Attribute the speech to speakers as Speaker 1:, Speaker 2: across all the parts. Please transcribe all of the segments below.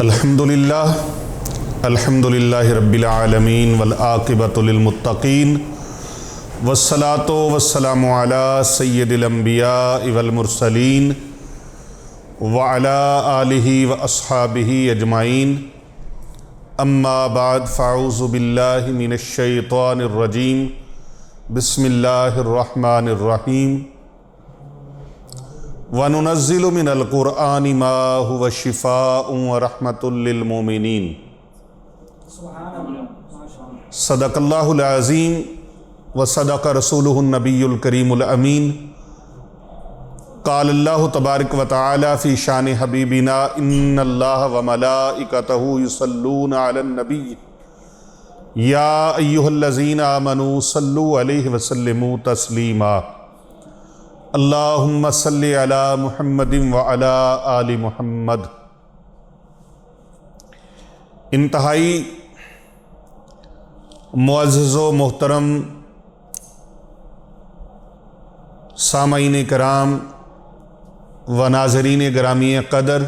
Speaker 1: الحمدللہ رب العالمین والعاقبۃ للمتقین والصلاۃ والسلام علی سید الانبیاء والمرسلین وعلی آلہ واصحابہ اجمعین اما بعد فاعوذ باللہ من الشیطان الرجیم بسم اللہ الرحمن الرحیم وَنُنَزِّلُ مِنَ الْقُرْآنِ مَا هُوَ شِفَاءٌ وَرَحْمَةٌ لِّلْمُؤْمِنِينَ صدق اللہ العظیم وصدق رسولہ النبی الکریم الامین قال اللہ تبارک وتعالی فی شان حبیبنا ان اللہ وملائکتہ یصلون علی النبی یا ایہا الذین آمنوا صلوا علیہ وسلموا تسلیما اللہم صلی علی محمد وعلی آل محمد۔ انتہائی معزز و محترم سامعین کرام و ناظرین گرامی قدر،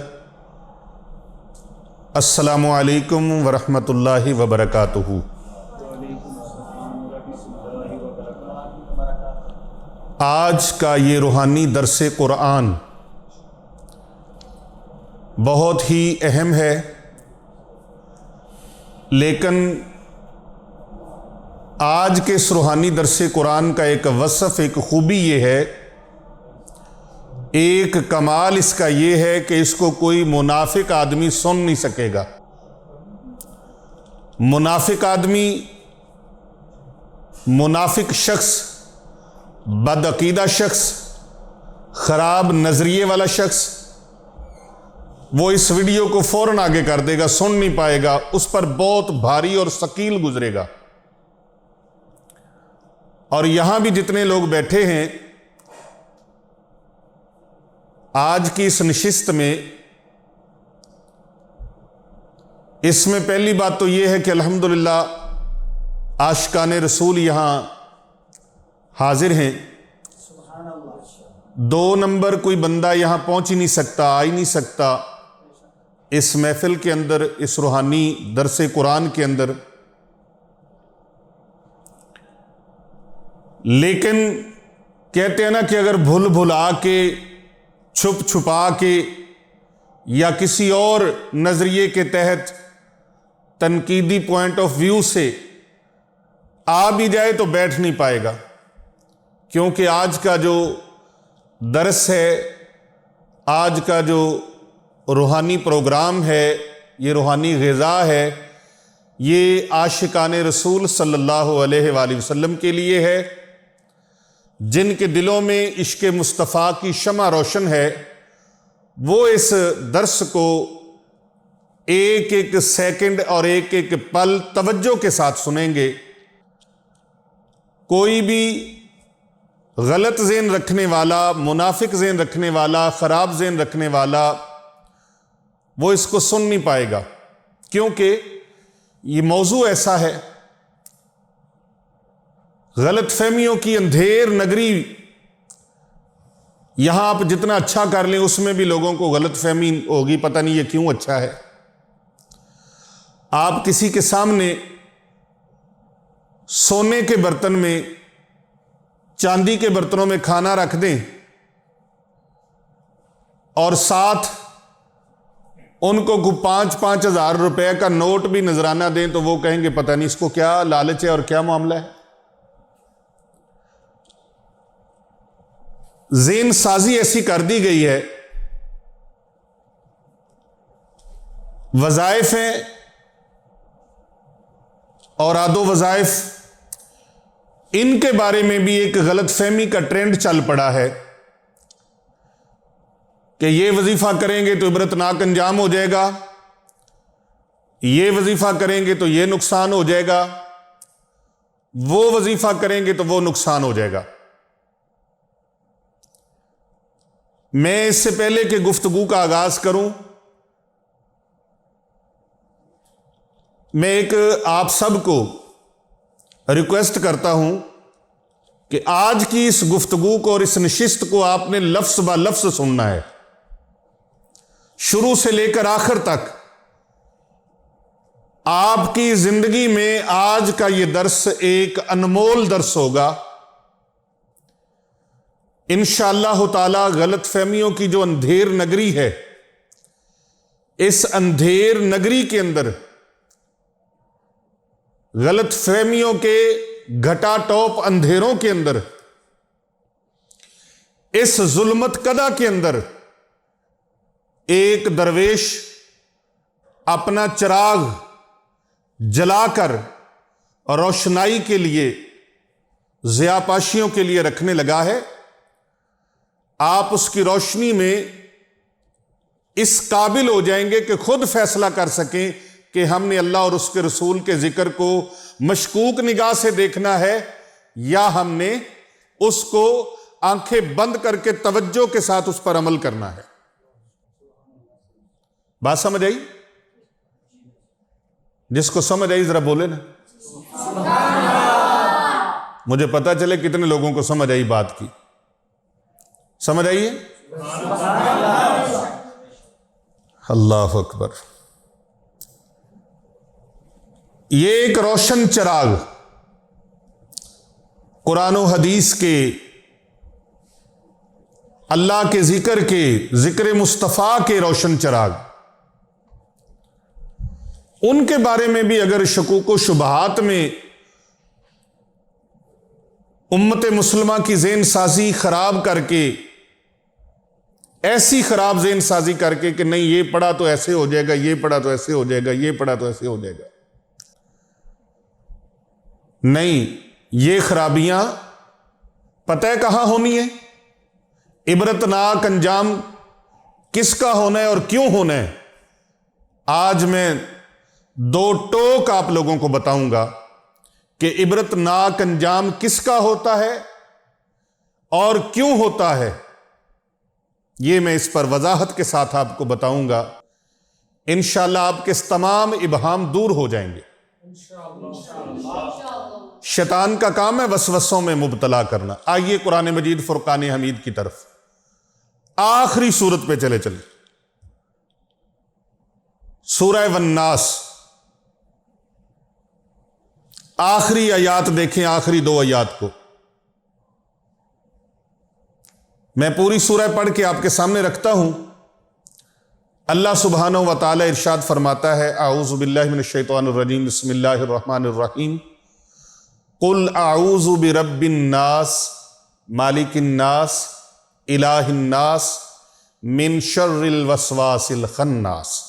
Speaker 1: السلام علیکم ورحمۃ اللہ وبرکاتہ۔ آج کا یہ روحانی درس قرآن بہت ہی اہم ہے، لیکن آج کے اس روحانی درس قرآن کا ایک وصف، ایک خوبی یہ ہے، ایک کمال اس کا یہ ہے کہ اس کو کوئی منافق آدمی سن نہیں سکے گا۔ منافق آدمی، منافق شخص، بدعقیدہ شخص، خراب نظریے والا شخص، وہ اس ویڈیو کو فوراً آگے کر دے گا، سن نہیں پائے گا، اس پر بہت بھاری اور ثقیل گزرے گا۔ اور یہاں بھی جتنے لوگ بیٹھے ہیں آج کی اس نشست میں، اس میں پہلی بات تو یہ ہے کہ الحمدللہ عاشقان رسول یہاں حاضر ہیں۔ 2 نمبر کوئی بندہ یہاں پہنچ ہی نہیں سکتا، آ ہی نہیں سکتا اس محفل کے اندر، اس روحانی درس قرآن کے اندر، لیکن کہتے ہیں نا کہ اگر بھول بھلا کے، چھپ چھپا کے یا کسی اور نظریے کے تحت تنقیدی پوائنٹ آف ویو سے آ بھی جائے تو بیٹھ نہیں پائے گا، کیونکہ آج کا جو درس ہے، آج کا جو روحانی پروگرام ہے، یہ روحانی غذا ہے، یہ عاشقان رسول صلی اللہ علیہ وآلہ وسلم کے لیے ہے، جن کے دلوں میں عشق مصطفیٰ کی شمع روشن ہے۔ وہ اس درس کو ایک ایک سیکنڈ اور ایک ایک پل توجہ کے ساتھ سنیں گے۔ کوئی بھی غلط ذہن رکھنے والا، منافق ذہن رکھنے والا، خراب ذہن رکھنے والا، وہ اس کو سن نہیں پائے گا، کیونکہ یہ موضوع ایسا ہے، غلط فہمیوں کی اندھیر نگری۔ یہاں آپ جتنا اچھا کر لیں اس میں بھی لوگوں کو غلط فہمی ہوگی، پتہ نہیں یہ کیوں اچھا ہے۔ آپ کسی کے سامنے سونے کے برتن میں، چاندی کے برتنوں میں کھانا رکھ دیں اور ساتھ ان کو 5,000 ہزار روپے کا نوٹ بھی نذرانہ دیں تو وہ کہیں گے پتہ نہیں اس کو کیا لالچ ہے اور کیا معاملہ ہے۔ ذہن سازی ایسی کر دی گئی ہے، وظائف ہیں اور آدو وظائف، ان کے بارے میں بھی ایک غلط فہمی کا ٹرینڈ چل پڑا ہے کہ یہ وظیفہ کریں گے تو عبرتناک انجام ہو جائے گا، یہ وظیفہ کریں گے تو یہ نقصان ہو جائے گا، وہ وظیفہ کریں گے تو وہ نقصان ہو جائے گا۔ میں اس سے پہلے کہ گفتگو کا آغاز کروں، میں ایک آپ سب کو ریکویسٹ کرتا ہوں کہ آج کی اس گفتگو کو اور اس نشست کو آپ نے لفظ با لفظ سننا ہے، شروع سے لے کر آخر تک آپ کی زندگی میں آج کا یہ درس ایک انمول درس ہوگا۔ انشاءاللہ تعالی غلط فہمیوں کی جو اندھیر نگری ہے، اس اندھیر نگری کے اندر غلط فہمیوں کے گھٹا ٹوپ اندھیروں کے اندر، اس ظلمت کدہ کے اندر ایک درویش اپنا چراغ جلا کر روشنائی کے لیے، ضیاءپاشیوں کے لیے رکھنے لگا ہے۔ آپ اس کی روشنی میں اس قابل ہو جائیں گے کہ خود فیصلہ کر سکیں کہ ہم نے اللہ اور اس کے رسول کے ذکر کو مشکوک نگاہ سے دیکھنا ہے یا ہم نے اس کو آنکھیں بند کر کے توجہ کے ساتھ اس پر عمل کرنا ہے۔ بات سمجھ آئی؟ جس کو سمجھ آئی ذرا بولے نا، مجھے پتا چلے کتنے لوگوں کو سمجھ آئی بات کی۔ سمجھ آئیے؟ اللہ اکبر۔ یہ ایک روشن چراغ، قرآن و حدیث کے، اللہ کے ذکر مصطفیٰ کے روشن چراغ، ان کے بارے میں بھی اگر شکوک و شبہات میں امت مسلمہ کی ذہن سازی خراب کر کے، ایسی خراب ذہن سازی کر کے کہ نہیں یہ پڑھا تو ایسے ہو جائے گا، یہ پڑھا تو ایسے ہو جائے گا، یہ پڑھا تو ایسے ہو جائے گا، نہیں، یہ خرابیاں پتہ ہے کہاں ہونی ہے؟ عبرتناک انجام کس کا ہونا ہے اور کیوں ہونا ہے؟ آج میں دو ٹوک آپ لوگوں کو بتاؤں گا کہ عبرتناک انجام کس کا ہوتا ہے اور کیوں ہوتا ہے۔ یہ میں اس پر وضاحت کے ساتھ آپ کو بتاؤں گا، انشاءاللہ آپ کے تمام ابہام دور ہو جائیں گے۔ شیطان کا کام ہے وسوسوں میں مبتلا کرنا۔ آئیے قرآن مجید فرقان حمید کی طرف، آخری سورت پہ چلے سورہ والناس، آخری آیات دیکھیں، آخری دو آیات کو میں پوری سورہ پڑھ کے آپ کے سامنے رکھتا ہوں۔ اللہ سبحانہ و تعالی ارشاد فرماتا ہے، اعوذ باللہ من الشیطان الرجیم، بسم اللہ الرحمن الرحیم، قل اعوذ برب الناس مالک الناس الہ الناس من شر الوسواس الخناس،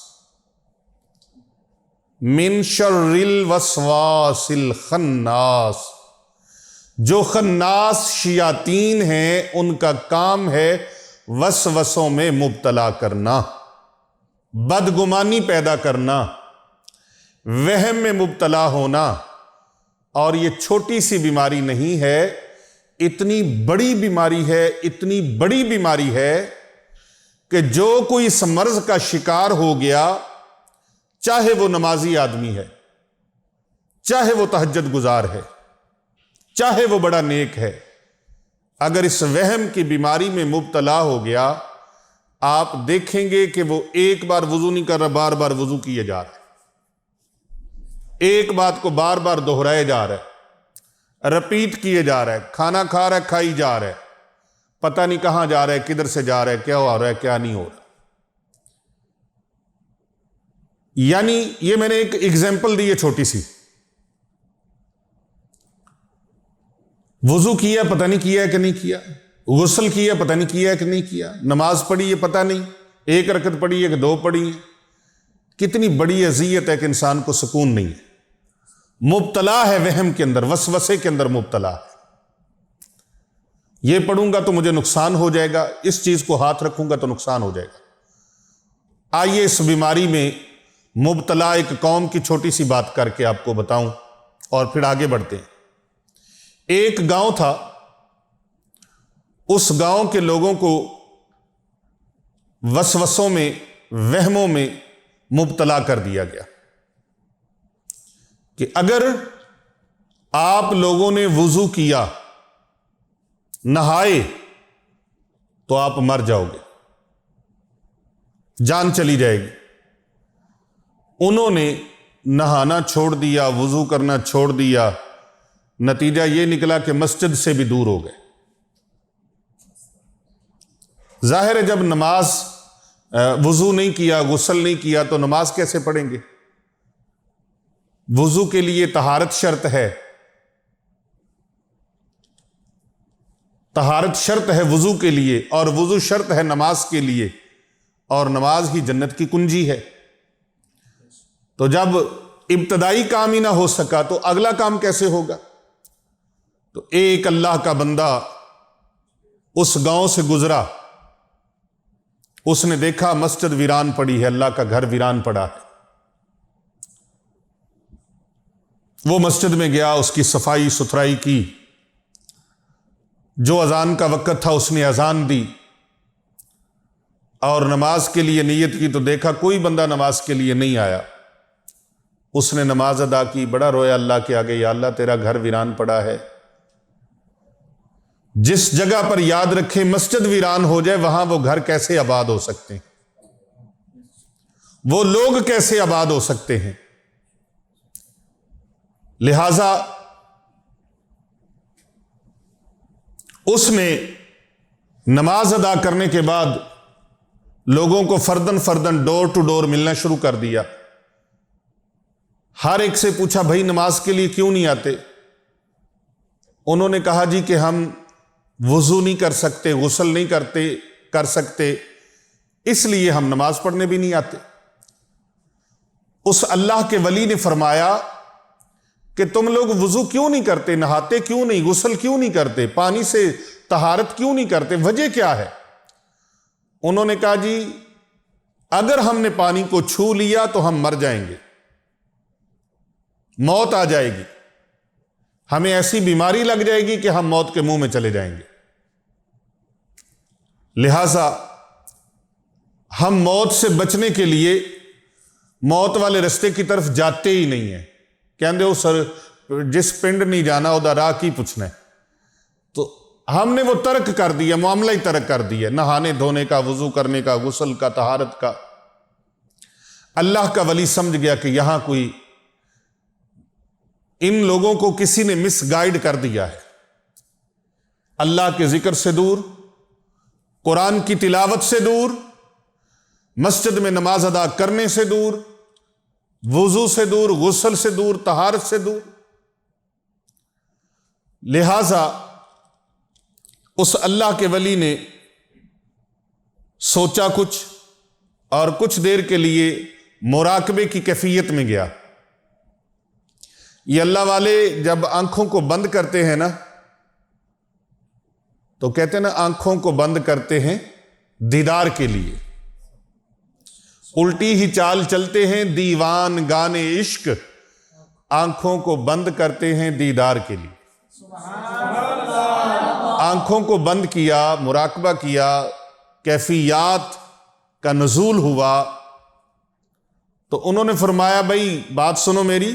Speaker 1: من شر الوسواس الخناس۔ جو خناس شیاطین ہیں ان کا کام ہے وسوسوں میں مبتلا کرنا، بدگمانی پیدا کرنا، وہم میں مبتلا ہونا۔ اور یہ چھوٹی سی بیماری نہیں ہے، اتنی بڑی بیماری ہے، اتنی بڑی بیماری ہے کہ جو کوئی اس مرض کا شکار ہو گیا، چاہے وہ نمازی آدمی ہے، چاہے وہ تہجد گزار ہے، چاہے وہ بڑا نیک ہے، اگر اس وہم کی بیماری میں مبتلا ہو گیا، آپ دیکھیں گے کہ وہ ایک بار وضو نہیں کر رہا، بار بار وضو کیے جا رہا ہے، ایک بات کو بار بار دہرائے جا رہا ہے، رپیٹ کیے جا رہا ہے، کھانا کھا رہا ہے، کھائی جا رہا ہے، پتہ نہیں کہاں جا رہا ہے، کدھر سے جا رہا ہے، کیا ہو رہا ہے، کیا نہیں ہو رہا۔ یعنی یہ میں نے ایک ایگزامپل دی ہے چھوٹی سی، وضو کیا پتہ نہیں کیا ہے کہ نہیں کیا، غسل کیا پتہ نہیں کیا ہے کہ نہیں کیا، نماز پڑھی ہے پتہ نہیں، ایک رکعت پڑھی ہے کہ دو پڑھی ہے، کتنی بڑی اذیت ہے کہ انسان کو سکون نہیں ہے، مبتلا ہے وہم کے اندر، وسوسے کے اندر مبتلا ہے۔ یہ پڑھوں گا تو مجھے نقصان ہو جائے گا، اس چیز کو ہاتھ رکھوں گا تو نقصان ہو جائے گا۔ آئیے اس بیماری میں مبتلا ایک قوم کی چھوٹی سی بات کر کے آپ کو بتاؤں اور پھر آگے بڑھتے ہیں۔ ایک گاؤں تھا، اس گاؤں کے لوگوں کو وسوسوں میں، وہموں میں مبتلا کر دیا گیا کہ اگر آپ لوگوں نے وضو کیا، نہائے، تو آپ مر جاؤ گے، جان چلی جائے گی۔ انہوں نے نہانا چھوڑ دیا، وضو کرنا چھوڑ دیا، نتیجہ یہ نکلا کہ مسجد سے بھی دور ہو گئے۔ ظاہر ہے جب نماز وضو نہیں کیا، غسل نہیں کیا تو نماز کیسے پڑھیں گے؟ وضو کے لیے طہارت شرط ہے، طہارت شرط ہے وضو کے لیے، اور وضو شرط ہے نماز کے لیے، اور نماز ہی جنت کی کنجی ہے۔ تو جب ابتدائی کام ہی نہ ہو سکا تو اگلا کام کیسے ہوگا؟ تو ایک اللہ کا بندہ اس گاؤں سے گزرا، اس نے دیکھا مسجد ویران پڑی ہے، اللہ کا گھر ویران پڑا ہے۔ وہ مسجد میں گیا، اس کی صفائی ستھرائی کی، جو اذان کا وقت تھا اس نے اذان دی، اور نماز کے لیے نیت کی تو دیکھا کوئی بندہ نماز کے لیے نہیں آیا۔ اس نے نماز ادا کی، بڑا رویا اللہ کے آگے، یا اللہ تیرا گھر ویران پڑا ہے۔ جس جگہ پر یاد رکھے مسجد ویران ہو جائے وہاں وہ گھر کیسے آباد ہو سکتے ہیں، وہ لوگ کیسے آباد ہو سکتے ہیں؟ لہذا اس نے نماز ادا کرنے کے بعد لوگوں کو فردن فردن ڈور ٹو ڈور ملنا شروع کر دیا۔ ہر ایک سے پوچھا بھائی نماز کے لیے کیوں نہیں آتے؟ انہوں نے کہا جی کہ ہم وضو نہیں کر سکتے، غسل نہیں کر سکتے، اس لیے ہم نماز پڑھنے بھی نہیں آتے۔ اس اللہ کے ولی نے فرمایا کہ تم لوگ وضو کیوں نہیں کرتے، نہاتے کیوں نہیں، غسل کیوں نہیں کرتے، پانی سے طہارت کیوں نہیں کرتے، وجہ کیا ہے؟ انہوں نے کہا جی اگر ہم نے پانی کو چھو لیا تو ہم مر جائیں گے، موت آ جائے گی، ہمیں ایسی بیماری لگ جائے گی کہ ہم موت کے منہ میں چلے جائیں گے، لہذا ہم موت سے بچنے کے لیے موت والے رستے کی طرف جاتے ہی نہیں ہیں۔ کہندے ہو سر جس پنڈ نہیں جانا وہ راہ کی پوچھنا ہے۔ تو ہم نے وہ ترک کر دیا، معاملہ ہی ترک کر دیا، نہانے دھونے کا، وضو کرنے کا، غسل کا، طہارت کا۔ اللہ کا ولی سمجھ گیا کہ یہاں کوئی ان لوگوں کو کسی نے مس گائیڈ کر دیا ہے، اللہ کے ذکر سے دور، قرآن کی تلاوت سے دور، مسجد میں نماز ادا کرنے سے دور، وضو سے دور، غسل سے دور، طہارت سے دور۔ لہذا اس اللہ کے ولی نے سوچا کچھ، اور کچھ دیر کے لیے مراقبے کی کیفیت میں گیا۔ یہ اللہ والے جب آنکھوں کو بند کرتے ہیں نا تو کہتے ہیں نا آنکھوں کو بند کرتے ہیں دیدار کے لیے، الٹی ہی چال چلتے ہیں دیوان گانے عشق، آنکھوں کو بند کرتے ہیں دیدار کے لیے۔ آنکھوں کو بند کیا، مراقبہ کیا، کیفیات کا نزول ہوا، تو انہوں نے فرمایا بھائی بات سنو میری،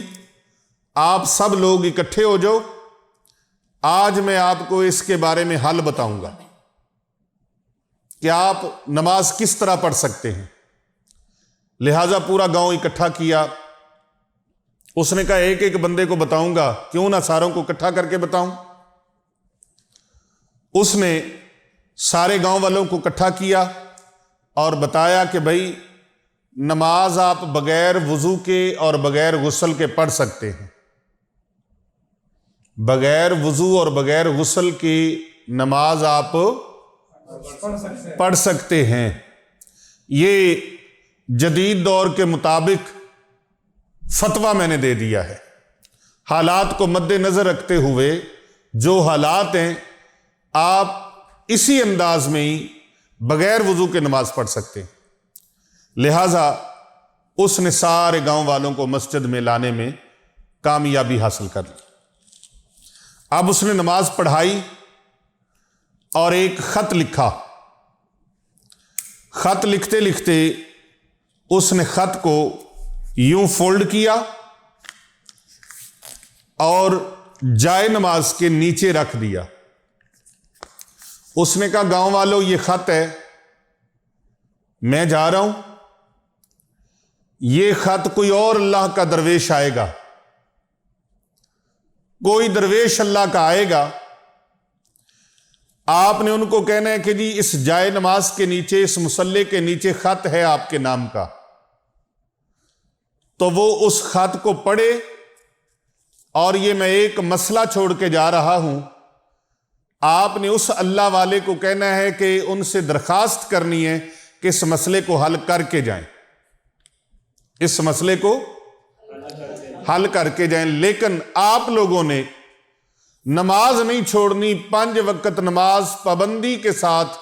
Speaker 1: آپ سب لوگ اکٹھے ہو جاؤ، آج میں آپ کو اس کے بارے میں حل بتاؤں گا کہ آپ نماز کس طرح پڑھ سکتے ہیں۔ لہذا پورا گاؤں اکٹھا کیا۔ اس نے کہا ایک ایک بندے کو بتاؤں گا، کیوں نہ ساروں کو اکٹھا کر کے بتاؤں۔ اس نے سارے گاؤں والوں کو اکٹھا کیا اور بتایا کہ بھائی نماز آپ بغیر وضو کے اور بغیر غسل کے پڑھ سکتے ہیں، بغیر وضو اور بغیر غسل کی نماز آپ پڑھ سکتے ہیں۔ یہ جدید دور کے مطابق فتویٰ میں نے دے دیا ہے، حالات کو مد نظر رکھتے ہوئے جو حالات ہیں آپ اسی انداز میں ہی بغیر وضو کے نماز پڑھ سکتے ہیں۔ لہذا اس نے سارے گاؤں والوں کو مسجد میں لانے میں کامیابی حاصل کر لی۔ اب اس نے نماز پڑھائی اور ایک خط لکھا۔ خط لکھتے لکھتے اس نے خط کو یوں فولڈ کیا اور جائے نماز کے نیچے رکھ دیا۔ اس نے کہا گاؤں والوں یہ خط ہے، میں جا رہا ہوں، یہ خط کوئی اور اللہ کا درویش آئے گا، کوئی درویش اللہ کا آئے گا، آپ نے ان کو کہنا ہے کہ جی اس جائے نماز کے نیچے، اس مصلے کے نیچے خط ہے آپ کے نام کا، تو وہ اس خط کو پڑھے، اور یہ میں ایک مسئلہ چھوڑ کے جا رہا ہوں، آپ نے اس اللہ والے کو کہنا ہے کہ ان سے درخواست کرنی ہے کہ اس مسئلے کو حل کر کے جائیں، اس مسئلے کو حل کر کے جائیں۔ لیکن آپ لوگوں نے نماز نہیں چھوڑنی، 5 وقت نماز پابندی کے ساتھ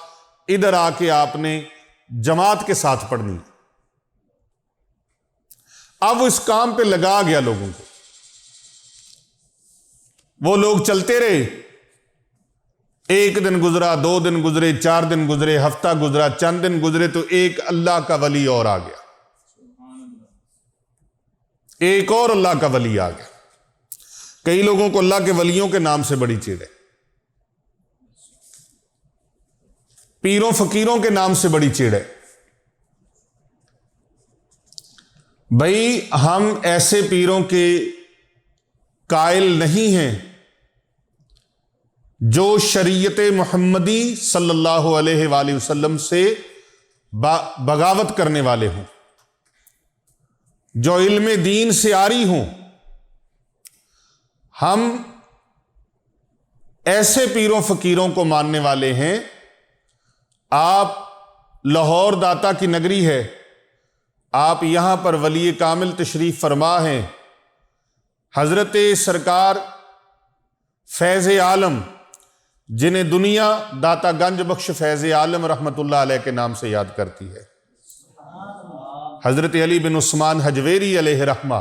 Speaker 1: ادھر آ کے آپ نے جماعت کے ساتھ پڑھنی۔ اب وہ اس کام پہ لگا گیا لوگوں کو، وہ لوگ چلتے رہے، 1 دن گزرا، 2 دن گزرے، 4 دن گزرے، ہفتہ گزرا، چند دن گزرے، تو ایک اللہ کا ولی اور آ گیا، ایک اور اللہ کا ولی آ گیا۔ کئی لوگوں کو اللہ کے ولیوں کے نام سے بڑی چڑ ہے، پیروں فقیروں کے نام سے بڑی چڑ ہے۔ بھائی ہم ایسے پیروں کے قائل نہیں ہیں جو شریعت محمدی صلی اللہ علیہ وآلہ وسلم سے بغاوت کرنے والے ہوں، جو علم دین سے عاری ہوں۔ ہم ایسے پیروں فقیروں کو ماننے والے ہیں۔ آپ لاہور داتا کی نگری ہے، آپ یہاں پر ولی کامل تشریف فرما ہیں، حضرت سرکار فیض عالم، جنہیں دنیا داتا گنج بخش فیض عالم رحمت اللہ علیہ کے نام سے یاد کرتی ہے، حضرت علی بن عثمان حجویری علیہ رحمہ،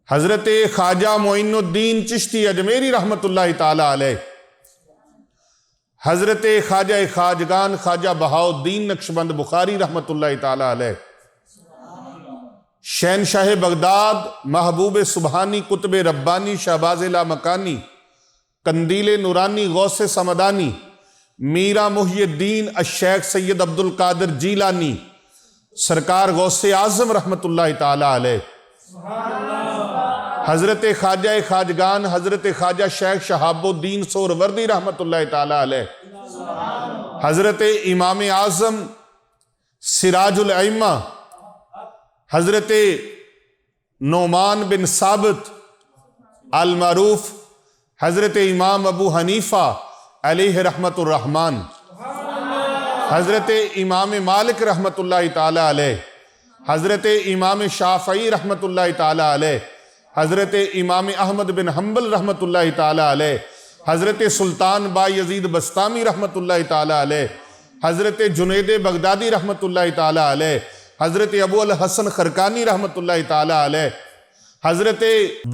Speaker 1: حضرت خواجہ معین الدین چشتی اجمیری رحمت اللہ تعالی علیہ، حضرت خواجہ خواجگان خواجہ بہاؤالدین نقشبند بخاری رحمت اللہ تعالی علیہ، شہنشاہ بغداد محبوب سبحانی قطب ربانی شہباز لامکانی قندیل نورانی غوث سمدانی میرا محی الدین الشیخ سید عبد القادر جیلانی سرکار غوث اعظم رحمت اللہ تعالی علیہ، حضرت خواجہ خواجگان حضرت خواجہ شیخ شہاب الدین سہروردی رحمت اللہ تعالی علیہ، حضرت امام اعظم سراج الائمہ حضرت نعمان بن ثابت المعروف حضرت امام ابو حنیفہ علیہ رحمت الرحمن، حضرت امام مالک رحمت اللہ تعالی علیہ، حضرت امام شافعی رحمت اللہ تعالی علیہ، حضرت امام احمد بن حنبل رحمت اللہ تعالی علیہ، حضرت سلطان با یزید بسطامی رحمت اللہ تعالی علیہ، حضرت جنید بغدادی رحمت اللہ تعالی علیہ، حضرت ابو الحسن خرقانی رحمت اللہ تعالی علیہ، حضرت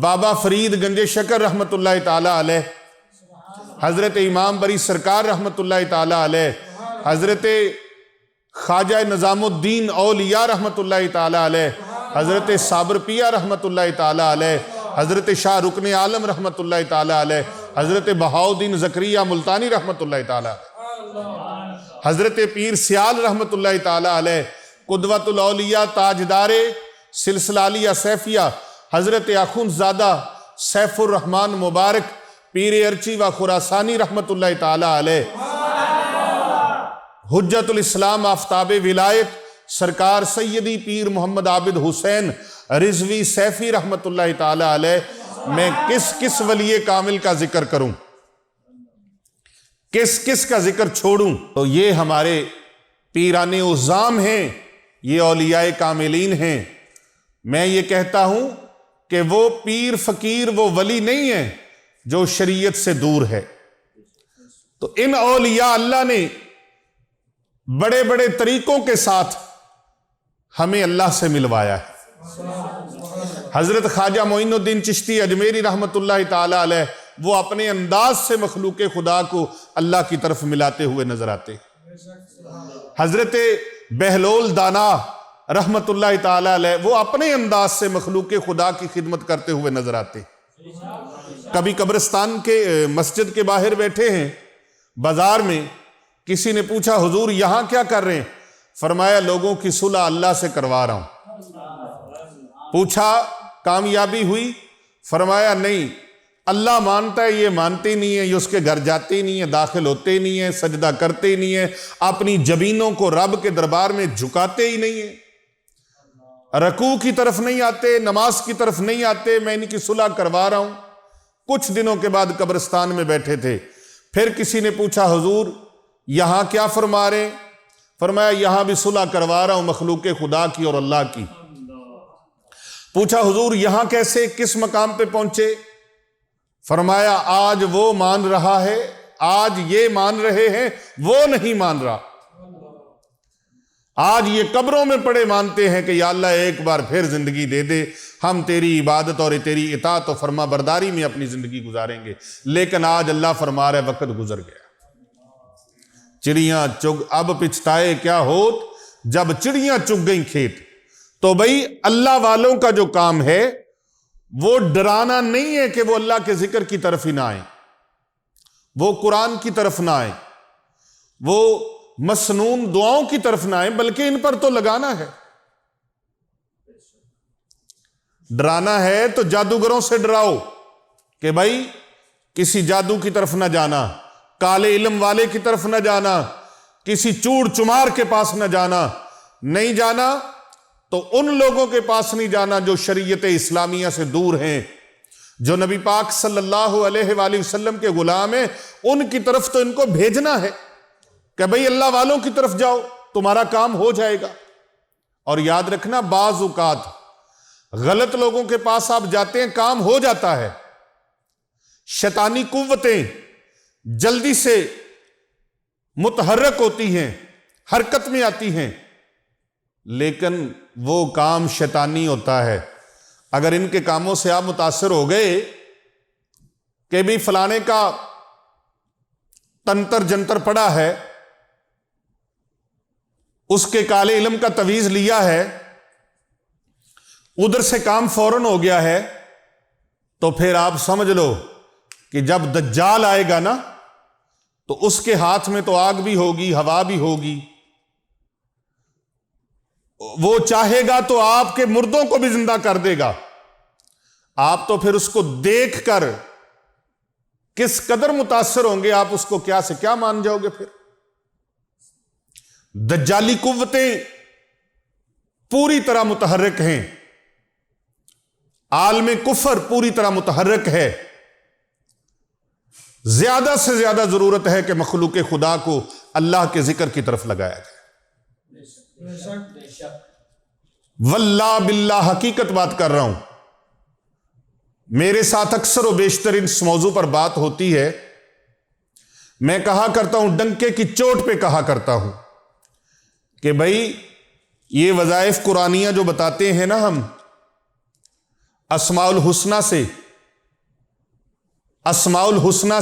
Speaker 1: بابا فرید گنج شکر رحمت اللہ تعالی علیہ، حضرت امام بری سرکار رحمت اللہ تعالی علیہ، حضرت خواجہ نظام الدین اولیاء رحمت اللہ تعالی علیہ، حضرت صابر پیا رحمت اللہ تعالی علیہ، حضرت شاہ رکن عالم رحمت اللہ تعالی علیہ، حضرت بہاؤالدین زکریا ملتانی رحمت اللہ تعالی علیہ، حضرت پیر سیال رحمت اللہ تعالی علیہ، قدوۃ الاولیاء تاجدار سلسلہ علیہ سیفیہ حضرت اخندزادہ سیف الرحمن مبارک پیر ارچی و خراسانی رحمت اللہ تعالی علیہ، حجت الاسلام آفتاب ولایت سرکار سیدی پیر محمد عابد حسین رضوی سیفی رحمت اللہ تعالی علیہ۔ میں کس ولی کامل کا ذکر کروں، کس کا ذکر چھوڑوں؟ تو یہ ہمارے پیران عظام ہیں، یہ اولیاء کاملین ہیں۔ میں یہ کہتا ہوں کہ وہ پیر فقیر وہ ولی نہیں ہے جو شریعت سے دور ہے۔ تو ان اولیاء اللہ نے بڑے بڑے طریقوں کے ساتھ ہمیں اللہ سے ملوایا ہے۔ حضرت خواجہ معین الدین چشتی اجمیری رحمت اللہ تعالی علیہ وہ اپنے انداز سے مخلوق خدا کو اللہ کی طرف ملاتے ہوئے نظر آتے ہیں۔ حضرت بہلول دانا رحمت اللہ تعالی علیہ وہ اپنے انداز سے مخلوق خدا کی خدمت کرتے ہوئے نظر آتے ہیں۔ کبھی قبرستان کے مسجد کے باہر بیٹھے ہیں، بازار میں کسی نے پوچھا حضور یہاں کیا کر رہے ہیں؟ فرمایا لوگوں کی صلح اللہ سے کروا رہا ہوں۔ پوچھا کامیابی ہوئی؟ فرمایا نہیں، اللہ مانتا ہے، یہ مانتے ہی نہیں ہے، یہ اس کے گھر جاتے ہی نہیں ہے، داخل ہوتے ہی نہیں ہے، سجدہ کرتے ہی نہیں ہے، اپنی جبینوں کو رب کے دربار میں جھکاتے ہی نہیں ہے، رکوع کی طرف نہیں آتے، نماز کی طرف نہیں آتے، میں ان کی صلح کروا رہا ہوں۔ کچھ دنوں کے بعد قبرستان میں بیٹھے تھے، پھر کسی نے پوچھا حضور یہاں کیا فرما رہے ہیں؟ فرمایا یہاں بھی صلح کروا رہا ہوں مخلوق خدا کی اور اللہ کی۔ پوچھا حضور یہاں کیسے، کس مقام پہ پہنچے؟ فرمایا آج وہ مان رہا ہے، آج یہ مان رہے ہیں، وہ نہیں مان رہا۔ آج یہ قبروں میں پڑے مانتے ہیں کہ یا اللہ ایک بار پھر زندگی دے دے، ہم تیری عبادت اور تیری اطاعت و فرما برداری میں اپنی زندگی گزاریں گے، لیکن آج اللہ فرما رہا ہے وقت گزر گیا۔ چڑیاں چگ اب پچھتائے کیا ہوت، جب چڑیاں چگ گئیں کھیت۔ تو بھئی اللہ والوں کا جو کام ہے وہ ڈرانا نہیں ہے کہ وہ اللہ کے ذکر کی طرف ہی نہ آئیں، وہ قرآن کی طرف نہ آئیں، وہ مسنون دعاؤں کی طرف نہ آئیں، بلکہ ان پر تو لگانا ہے۔ ڈرانا ہے تو جادوگروں سے ڈراؤ کہ بھائی کسی جادو کی طرف نہ جانا، کالے علم والے کی طرف نہ جانا، کسی چوڑ چمار کے پاس نہ جانا، نہیں جانا تو ان لوگوں کے پاس نہیں جانا جو شریعت اسلامیہ سے دور ہیں، جو نبی پاک صلی اللہ علیہ وآلہ وسلم کے غلام ہیں، ان کی طرف تو ان کو بھیجنا ہے کہ بھئی اللہ والوں کی طرف جاؤ، تمہارا کام ہو جائے گا۔ اور یاد رکھنا بعض اوقات غلط لوگوں کے پاس آپ جاتے ہیں، کام ہو جاتا ہے، شیطانی قوتیں جلدی سے متحرک ہوتی ہیں، حرکت میں آتی ہیں، لیکن وہ کام شیطانی ہوتا ہے۔ اگر ان کے کاموں سے آپ متاثر ہو گئے کہ بھی فلانے کا تنتر جنتر پڑا ہے، اس کے کالے علم کا تویز لیا ہے، ادھر سے کام فوراً ہو گیا ہے، تو پھر آپ سمجھ لو کہ جب دجال آئے گا نا تو اس کے ہاتھ میں تو آگ بھی ہوگی، ہوا بھی ہوگی، وہ چاہے گا تو آپ کے مردوں کو بھی زندہ کر دے گا۔ آپ تو پھر اس کو دیکھ کر کس قدر متاثر ہوں گے، آپ اس کو کیا سے کیا مان جاؤ گے۔ پھر دجالی قوتیں پوری طرح متحرک ہیں، عالم کفر پوری طرح متحرک ہے۔ زیادہ سے زیادہ ضرورت ہے کہ مخلوق خدا کو اللہ کے ذکر کی طرف لگایا جائے۔ واللہ باللہ حقیقت بات کر رہا ہوں، میرے ساتھ اکثر و بیشتر اس موضوع پر بات ہوتی ہے، میں کہا کرتا ہوں، ڈنکے کی چوٹ پہ کہا کرتا ہوں کہ بھائی یہ وظائف قرآنیہ جو بتاتے ہیں نا ہم، اسماء الحسنہ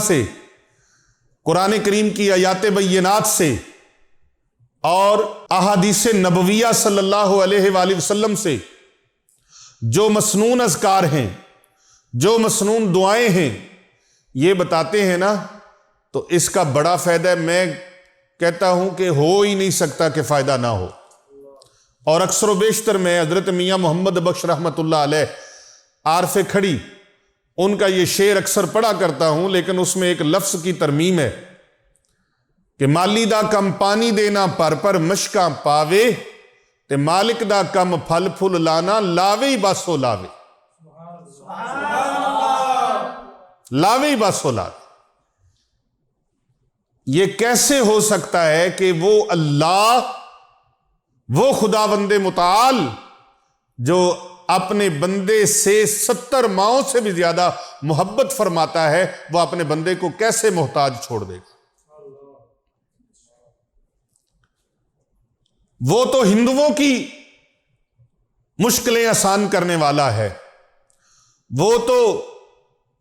Speaker 1: سے، قرآن کریم کی آیات بینات سے اور احادیث نبویہ صلی اللہ علیہ وآلہ وسلم سے جو مسنون اذکار ہیں، جو مسنون دعائیں ہیں، یہ بتاتے ہیں نا، تو اس کا بڑا فائدہ ہے۔ میں کہتا ہوں کہ ہو ہی نہیں سکتا کہ فائدہ نہ ہو۔ اور اکثر و بیشتر میں حضرت میاں محمد بخش رحمت اللہ علیہ عارف کھڑی، ان کا یہ شعر اکثر پڑھا کرتا ہوں، لیکن اس میں ایک لفظ کی ترمیم ہے کہ مالی دا کم پانی دینا پر مشکاں پاوے، تے مالک دا کم پھل پھل لانا لاوے ہی باسو لاوے، لاوے ہی باسو لاوے۔ یہ کیسے ہو سکتا ہے کہ وہ اللہ، وہ خداوند متعال جو اپنے بندے سے 70 ماؤں سے بھی زیادہ محبت فرماتا ہے، وہ اپنے بندے کو کیسے محتاج چھوڑ دے گا؟ وہ تو ہندوؤں کی مشکلیں آسان کرنے والا ہے، وہ تو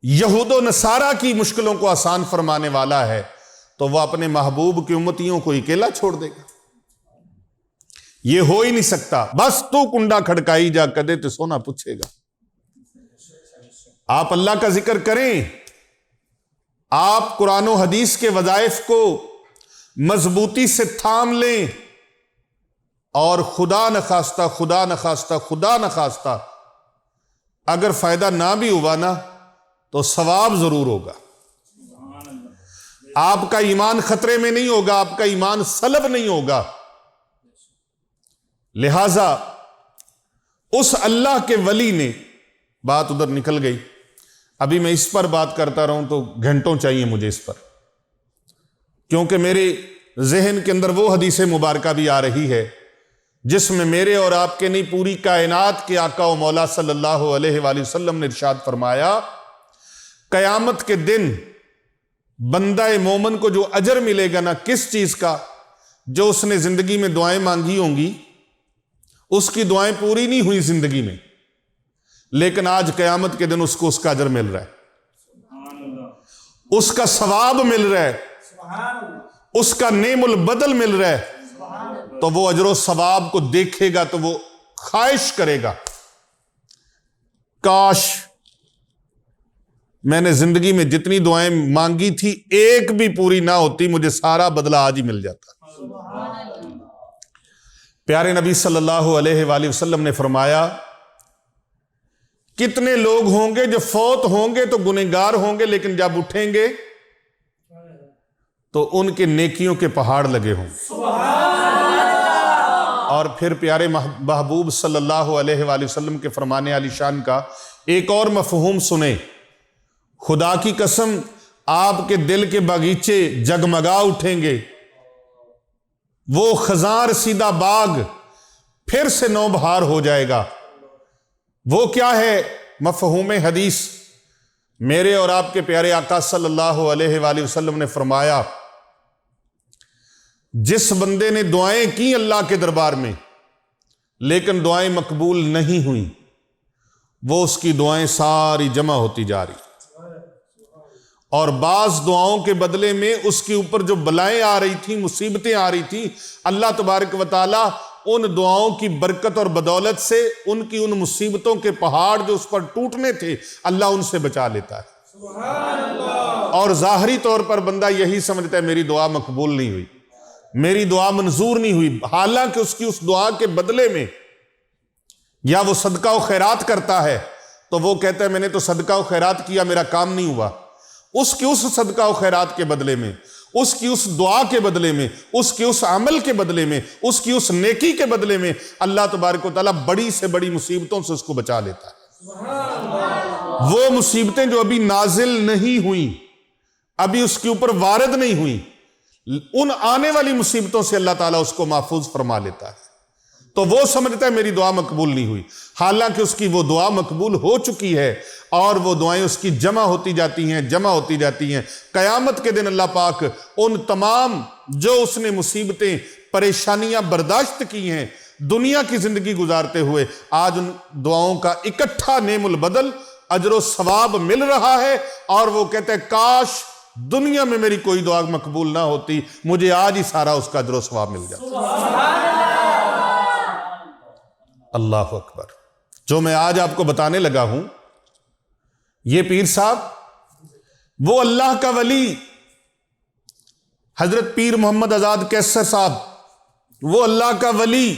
Speaker 1: یہود و نصارہ کی مشکلوں کو آسان فرمانے والا ہے، تو وہ اپنے محبوب کی امتیوں کو اکیلا چھوڑ دے گا؟ یہ ہو ہی نہیں سکتا۔ بس تو کنڈا کھڑکائی جا کدے تو سونا پوچھے گا۔ آپ اللہ کا ذکر کریں، آپ قرآن و حدیث کے وظائف کو مضبوطی سے تھام لیں، اور خدا نخواستہ اگر فائدہ نہ بھی ہوا نا تو ثواب ضرور ہوگا. آپ کا ایمان خطرے میں نہیں ہوگا، آپ کا ایمان سلب نہیں ہوگا. لہذا اس اللہ کے ولی نے، بات ادھر نکل گئی، ابھی میں اس پر بات کرتا رہوں تو گھنٹوں چاہیے مجھے اس پر، کیونکہ میرے ذہن کے اندر وہ حدیث مبارکہ بھی آ رہی ہے جس میں میرے اور آپ کے نہیں پوری کائنات کے آقا و مولا صلی اللہ علیہ وآلہ وسلم نے ارشاد فرمایا، قیامت کے دن بندہ مومن کو جو اجر ملے گا نا، کس چیز کا؟ جو اس نے زندگی میں دعائیں مانگی ہوں گی، اس کی دعائیں پوری نہیں ہوئی زندگی میں، لیکن آج قیامت کے دن اس کو اس کا اجر مل رہا ہے، اس کا ثواب مل رہا ہے، اس کا نعم البدل مل رہا ہے. تو وہ اجر و ثواب کو دیکھے گا تو وہ خواہش کرے گا، کاش میں نے زندگی میں جتنی دعائیں مانگی تھی ایک بھی پوری نہ ہوتی، مجھے سارا بدلہ آج ہی مل جاتا. پیارے نبی صلی اللہ علیہ وآلہ وسلم نے فرمایا، کتنے لوگ ہوں گے جو فوت ہوں گے تو گنہگار ہوں گے، لیکن جب اٹھیں گے تو ان کے نیکیوں کے پہاڑ لگے ہوں. اور پھر پیارے محبوب صلی اللہ علیہ وآلہ وسلم کے فرمانے علی شان کا ایک اور مفہوم سنیں. خدا کی قسم آپ کے دل کے باغیچے جگمگا اٹھیں گے، وہ خزاں رسیدہ باغ پھر سے نو بہار ہو جائے گا. وہ کیا ہے مفہوم حدیث؟ میرے اور آپ کے پیارے آقا صلی اللہ علیہ وآلہ وسلم نے فرمایا، جس بندے نے دعائیں کی اللہ کے دربار میں لیکن دعائیں مقبول نہیں ہوئیں، وہ اس کی دعائیں ساری جمع ہوتی جا رہی، اور بعض دعاؤں کے بدلے میں اس کے اوپر جو بلائیں آ رہی تھیں، مصیبتیں آ رہی تھیں، اللہ تبارک و تعالی ان دعاؤں کی برکت اور بدولت سے ان کی ان مصیبتوں کے پہاڑ جو اس پر ٹوٹنے تھے، اللہ ان سے بچا لیتا ہے. اور ظاہری طور پر بندہ یہی سمجھتا ہے میری دعا مقبول نہیں ہوئی، میری دعا منظور نہیں ہوئی، حالانکہ اس کی اس دعا کے بدلے میں یا وہ صدقہ و خیرات کرتا ہے تو وہ کہتا ہے میں نے تو صدقہ و خیرات کیا، میرا کام نہیں ہوا. اس کی اس صدقہ و خیرات کے بدلے میں، اس کی اس دعا کے بدلے میں، اس کی اس عمل کے بدلے میں، اس کی اس نیکی کے بدلے میں اللہ تبارک و تعالیٰ بڑی سے بڑی مصیبتوں سے اس کو بچا لیتا ہے. وہ مصیبتیں جو ابھی نازل نہیں ہوئیں، ابھی اس کے اوپر وارد نہیں ہوئیں، ان آنے والی مصیبتوں سے اللہ تعالیٰ اس کو محفوظ فرما لیتا ہے. تو وہ سمجھتا ہے میری دعا مقبول نہیں ہوئی، حالانکہ اس کی وہ دعا مقبول ہو چکی ہے، اور وہ دعائیں اس کی جمع ہوتی جاتی ہیں. قیامت کے دن اللہ پاک ان تمام جو اس نے مصیبتیں پریشانیاں برداشت کی ہیں دنیا کی زندگی گزارتے ہوئے، آج ان دعاؤں کا اکٹھا نعم البدل اجر و ثواب مل رہا ہے. اور وہ کہتے ہیں کاش دنیا میں میری کوئی دعا مقبول نہ ہوتی، مجھے آج ہی سارا اس کا اجر و ثواب مل جاتا. اللہ اکبر. جو میں آج آپ کو بتانے لگا ہوں، یہ پیر صاحب وہ اللہ کا ولی حضرت پیر محمد آزاد کیسر صاحب، وہ اللہ کا ولی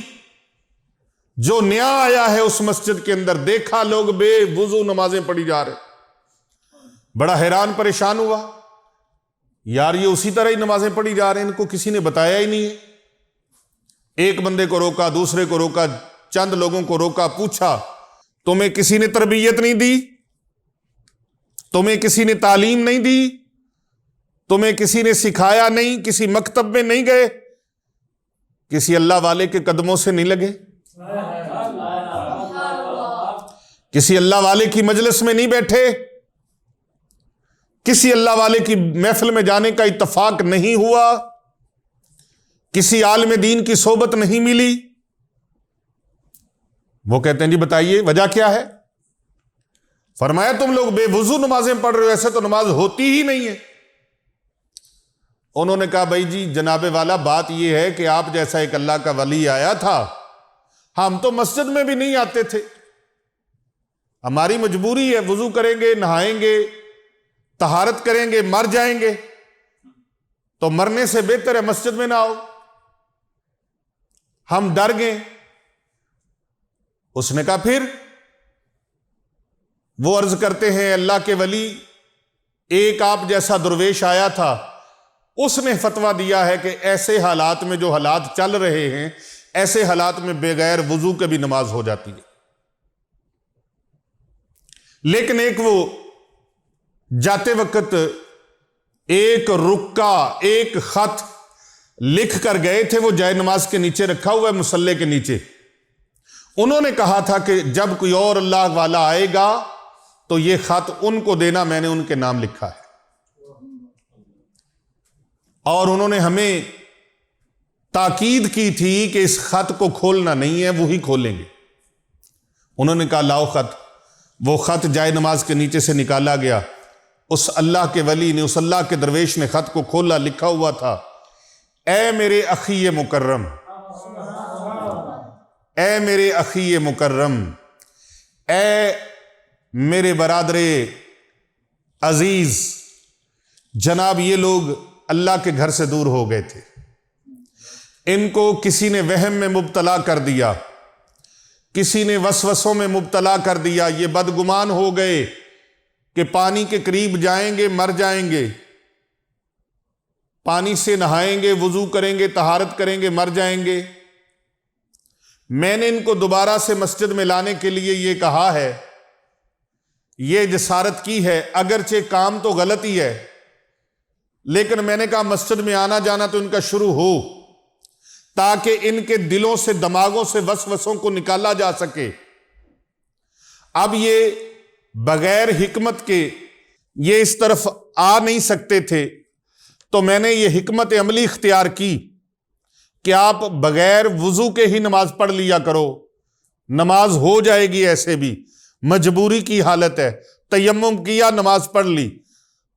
Speaker 1: جو نیا آیا ہے اس مسجد کے اندر، دیکھا لوگ بے وضو نمازیں پڑھی جا رہے، بڑا حیران پریشان ہوا، یار یہ اسی طرح ہی نمازیں پڑھی جا رہے ہیں، ان کو کسی نے بتایا ہی نہیں ہے. ایک بندے کو روکا، دوسرے کو روکا، چند لوگوں کو روکا، پوچھا تمہیں کسی نے تربیت نہیں دی؟ تمہیں کسی نے تعلیم نہیں دی؟ تمہیں کسی نے سکھایا نہیں؟ کسی مکتب میں نہیں گئے؟ کسی اللہ والے کے قدموں سے نہیں لگے؟ کسی اللہ والے کی مجلس میں نہیں بیٹھے؟ کسی اللہ والے کی محفل میں جانے کا اتفاق نہیں ہوا؟ کسی عالم دین کی صحبت نہیں ملی؟ وہ کہتے ہیں جی بتائیے وجہ کیا ہے؟ فرمایا تم لوگ بے وضو نمازیں پڑھ رہے ہو، ایسے تو نماز ہوتی ہی نہیں ہے. انہوں نے کہا بھائی جی جناب والا بات یہ ہے کہ آپ جیسا ایک اللہ کا ولی آیا تھا، ہم تو مسجد میں بھی نہیں آتے تھے، ہماری مجبوری ہے، وضو کریں گے، نہائیں گے، طہارت کریں گے، مر جائیں گے، تو مرنے سے بہتر ہے مسجد میں نہ آؤ. ہم ڈر گئے۔ اس نے کہا پھر؟ وہ عرض کرتے ہیں اللہ کے ولی، ایک آپ جیسا درویش آیا تھا، اس نے فتویٰ دیا ہے کہ ایسے حالات میں، جو حالات چل رہے ہیں، ایسے حالات میں بغیر وضو کے بھی نماز ہو جاتی ہے۔ لیکن ایک وہ جاتے وقت ایک رکا، ایک خط لکھ کر گئے تھے، وہ جائے نماز کے نیچے رکھا ہوا ہے، مصلے کے نیچے۔ انہوں نے کہا تھا کہ جب کوئی اور اللہ والا آئے گا تو یہ خط ان کو دینا، میں نے ان کے نام لکھا ہے۔ اور انہوں نے ہمیں تاکید کی تھی کہ اس خط کو کھولنا نہیں ہے، وہی کھولیں گے۔ انہوں نے کہا لاؤ خط۔ وہ خط جائے نماز کے نیچے سے نکالا گیا، اس اللہ کے ولی نے، اس اللہ کے درویش نے خط کو کھولا، لکھا ہوا تھا، اے میرے اخی مکرم، اے میرے اخی مکرم، اے میرے برادر عزیز، جناب یہ لوگ اللہ کے گھر سے دور ہو گئے تھے، ان کو کسی نے وہم میں مبتلا کر دیا، کسی نے وسوسوں میں مبتلا کر دیا، یہ بدگمان ہو گئے کہ پانی کے قریب جائیں گے مر جائیں گے، پانی سے نہائیں گے، وضو کریں گے، طہارت کریں گے، مر جائیں گے۔ میں نے ان کو دوبارہ سے مسجد میں لانے کے لیے یہ کہا ہے، یہ جسارت کی ہے، اگرچہ کام تو غلط ہی ہے، لیکن میں نے کہا مسجد میں آنا جانا تو ان کا شروع ہو، تاکہ ان کے دلوں سے، دماغوں سے وسوسوں کو نکالا جا سکے۔ اب یہ بغیر حکمت کے یہ اس طرف آ نہیں سکتے تھے، تو میں نے یہ حکمت عملی اختیار کی کہ آپ بغیر وضو کے ہی نماز پڑھ لیا کرو، نماز ہو جائے گی، ایسے بھی مجبوری کی حالت ہے، تیمم کیا نماز پڑھ لی،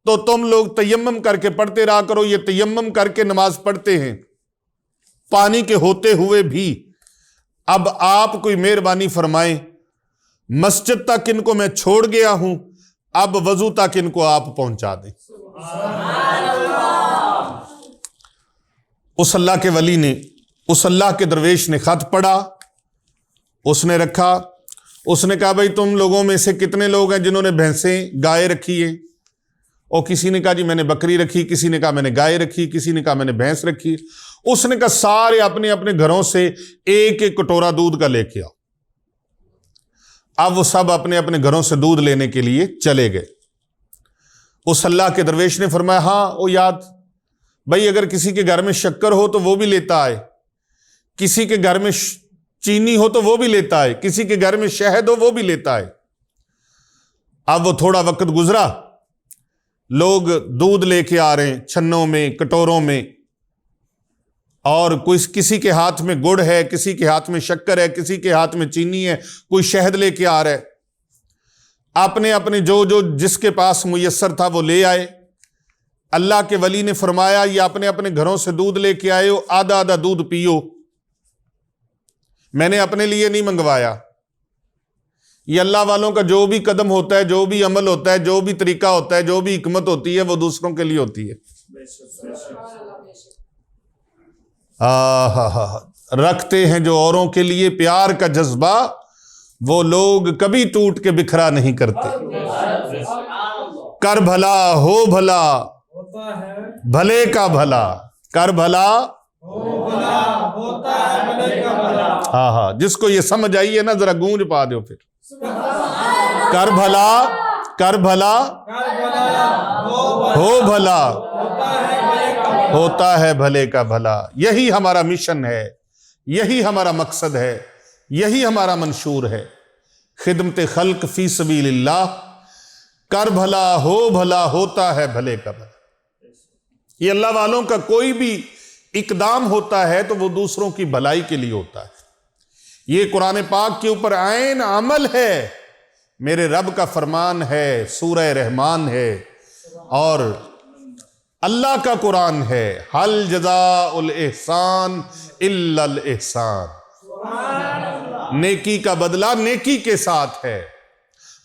Speaker 1: تو تم لوگ تیمم کر کے پڑھتے رہا کرو۔ یہ تیمم کر کے نماز پڑھتے ہیں پانی کے ہوتے ہوئے بھی۔ اب آپ کوئی مہربانی فرمائیں، مسجد تک ان کو میں چھوڑ گیا ہوں، اب وضو تک ان کو آپ پہنچا دیں۔ اس اللہ کے ولی نے، اس اللہ کے درویش نے خط پڑھا، اس نے رکھا، اس نے کہا بھائی تم لوگوں میں سے کتنے لوگ ہیں جنہوں نے بھینسیں، گائے رکھی ہیں؟ اور کسی نے کہا جی میں نے بکری رکھی، کسی نے کہا میں نے گائے رکھی، کسی نے کہا میں نے بھینس رکھی۔ اس نے کہا سارے اپنے اپنے گھروں سے ایک ایک کٹورا دودھ کا لے کے آؤ۔ اب وہ سب اپنے اپنے گھروں سے دودھ لینے کے لیے چلے گئے۔ اس اللہ کے درویش نے فرمایا ہاں او یاد، بھائی اگر کسی کے گھر میں شکر ہو تو وہ بھی لیتا ہے، کسی کے گھر میں چینی ہو تو وہ بھی لیتا ہے، کسی کے گھر میں شہد ہو وہ بھی لیتا ہے۔ اب وہ تھوڑا وقت گزرا، لوگ دودھ لے کے آ رہے ہیں چھنوں میں، کٹوروں میں، اور کسی کے ہاتھ میں گڑ ہے، کسی کے ہاتھ میں شکر ہے، کسی کے ہاتھ میں چینی ہے، کوئی شہد لے کے آ رہا ہے۔ اپنے اپنے جو جس کے پاس میسر تھا وہ لے آئے۔ اللہ کے ولی نے فرمایا یہ اپنے اپنے گھروں سے دودھ لے کے آئے ہو، آدھا آدھا دودھ پیو، میں نے اپنے لیے نہیں منگوایا۔ یہ اللہ والوں کا جو بھی قدم ہوتا ہے، جو بھی عمل ہوتا ہے، جو بھی طریقہ ہوتا ہے، جو بھی حکمت ہوتی ہے، وہ دوسروں کے لیے ہوتی ہے۔ رکھتے ہیں جو اوروں کے لیے پیار کا جذبہ، وہ لوگ کبھی ٹوٹ کے بکھرا نہیں کرتے۔ کر بھلا ہو بھلا بھلے کا بھلا، کر بھلا ہاں جس کو یہ سمجھ آئی ہے نا ذرا گونج پا دو پھر۔ کر بھلا، کر بھلا ہو بھلا، ہوتا ہے بھلے کا بھلا۔ یہی ہمارا مشن ہے، یہی ہمارا مقصد ہے، یہی ہمارا منشور ہے، خدمت خلق فی سبیل اللہ۔ کر بھلا ہو بھلا، ہوتا ہے بھلے کا بھلا۔ یہ اللہ والوں کا کوئی بھی اقدام ہوتا ہے تو وہ دوسروں کی بھلائی کے لیے ہوتا ہے۔ یہ قرآن پاک کے اوپر عین عمل ہے، میرے رب کا فرمان ہے، سورہ رحمان ہے، اور اللہ کا قرآن ہے، حل جزاء الاحسان الا الاحسان۔ نیکی کا بدلہ نیکی کے ساتھ ہے،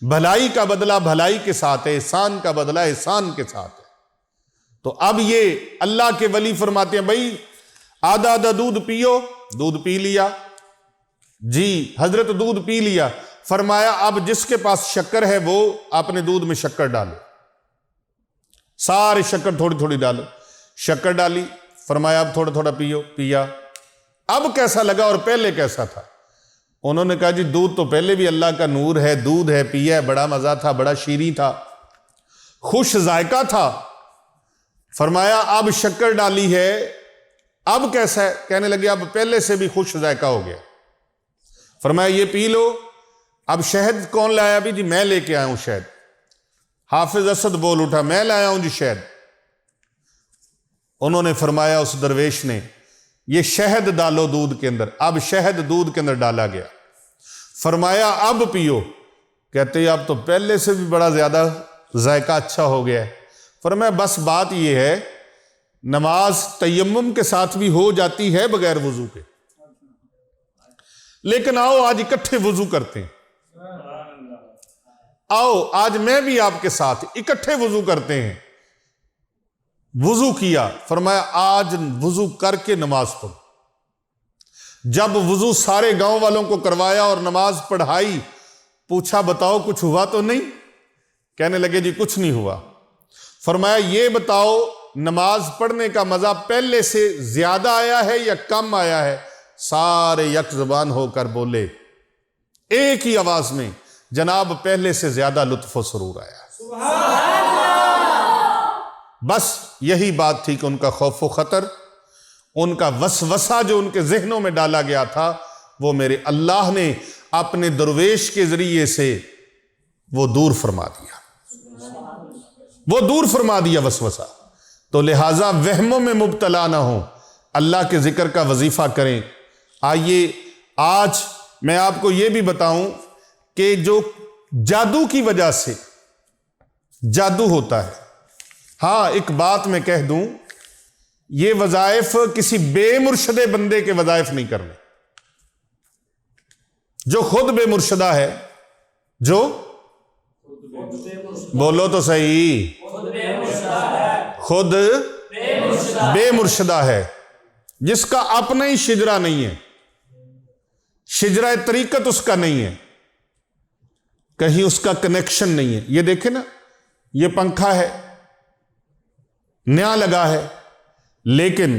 Speaker 1: بھلائی کا بدلہ بھلائی کے ساتھ ہے، احسان کا بدلہ احسان کے ساتھ ہے۔ تو اب یہ اللہ کے ولی فرماتے ہیں بھائی آدھا آدھا دودھ پیو، دودھ پی لیا جی حضرت دودھ پی لیا. فرمایا اب جس کے پاس شکر ہے وہ اپنے دودھ میں شکر ڈالو, سارے شکر تھوڑی تھوڑی ڈالو. شکر ڈالی, فرمایا اب تھوڑا تھوڑا پیو. پیا. اب کیسا لگا اور پہلے کیسا تھا؟ انہوں نے کہا جی دودھ تو پہلے بھی اللہ کا نور ہے, دودھ ہے, پیا ہے, بڑا مزہ تھا, بڑا شیریں تھا, خوش ذائقہ تھا. فرمایا اب شکر ڈالی ہے, اب کیسا ہے؟ کہنے لگے اب پہلے سے بھی خوش ذائقہ ہو گیا. فرمایا یہ پی لو. اب شہد کون لایا؟ بھی جی میں لے کے آیا ہوں شہد. حافظ اسد بول اٹھا میں لایا ہوں جی شہد. انہوں نے فرمایا اس درویش نے یہ شہد ڈالو دودھ کے اندر. اب شہد دودھ کے اندر ڈالا گیا. فرمایا اب پیو. کہتے اب تو پہلے سے بھی بڑا زیادہ ذائقہ اچھا ہو گیا ہے. فرمایا بس بات یہ ہے نماز تیمم کے ساتھ بھی ہو جاتی ہے بغیر وضو کے, لیکن آؤ آج اکٹھے وضو کرتے ہیں. آؤ آج میں بھی آپ کے ساتھ اکٹھے وضو کرتے ہیں. وضو کیا. فرمایا آج وضو کر کے نماز پڑھو. جب وضو سارے گاؤں والوں کو کروایا اور نماز پڑھائی, پوچھا بتاؤ کچھ ہوا تو نہیں؟ کہنے لگے جی کچھ نہیں ہوا. فرمایا یہ بتاؤ نماز پڑھنے کا مزہ پہلے سے زیادہ آیا ہے یا کم آیا ہے؟ سارے یک زبان ہو کر بولے ایک ہی آواز میں, جناب پہلے سے زیادہ لطف و سرور آیا. بس یہی بات تھی کہ ان کا خوف و خطر, ان کا وسوسہ جو ان کے ذہنوں میں ڈالا گیا تھا, وہ میرے اللہ نے اپنے درویش کے ذریعے سے وہ دور فرما دیا. وہ دور فرما دیا وسوسہ. تو لہٰذا وہموں میں مبتلا نہ ہوں, اللہ کے ذکر کا وظیفہ کریں. آئیے آج میں آپ کو یہ بھی بتاؤں کہ جو جادو کی وجہ سے جادو ہوتا ہے, ہاں ایک بات میں کہہ دوں, یہ وظائف کسی بے مرشد بندے کے وظائف نہیں کرنے. جو خود بے مرشدہ ہے, جو بولو تو صحیح, خود بے مرشدہ ہے, جس کا اپنا ہی شجرہ نہیں ہے, شجرہ طریقت اس کا نہیں ہے, کہیں اس کا کنیکشن نہیں ہے. یہ دیکھیں نا, یہ پنکھا ہے, نیا لگا ہے, لیکن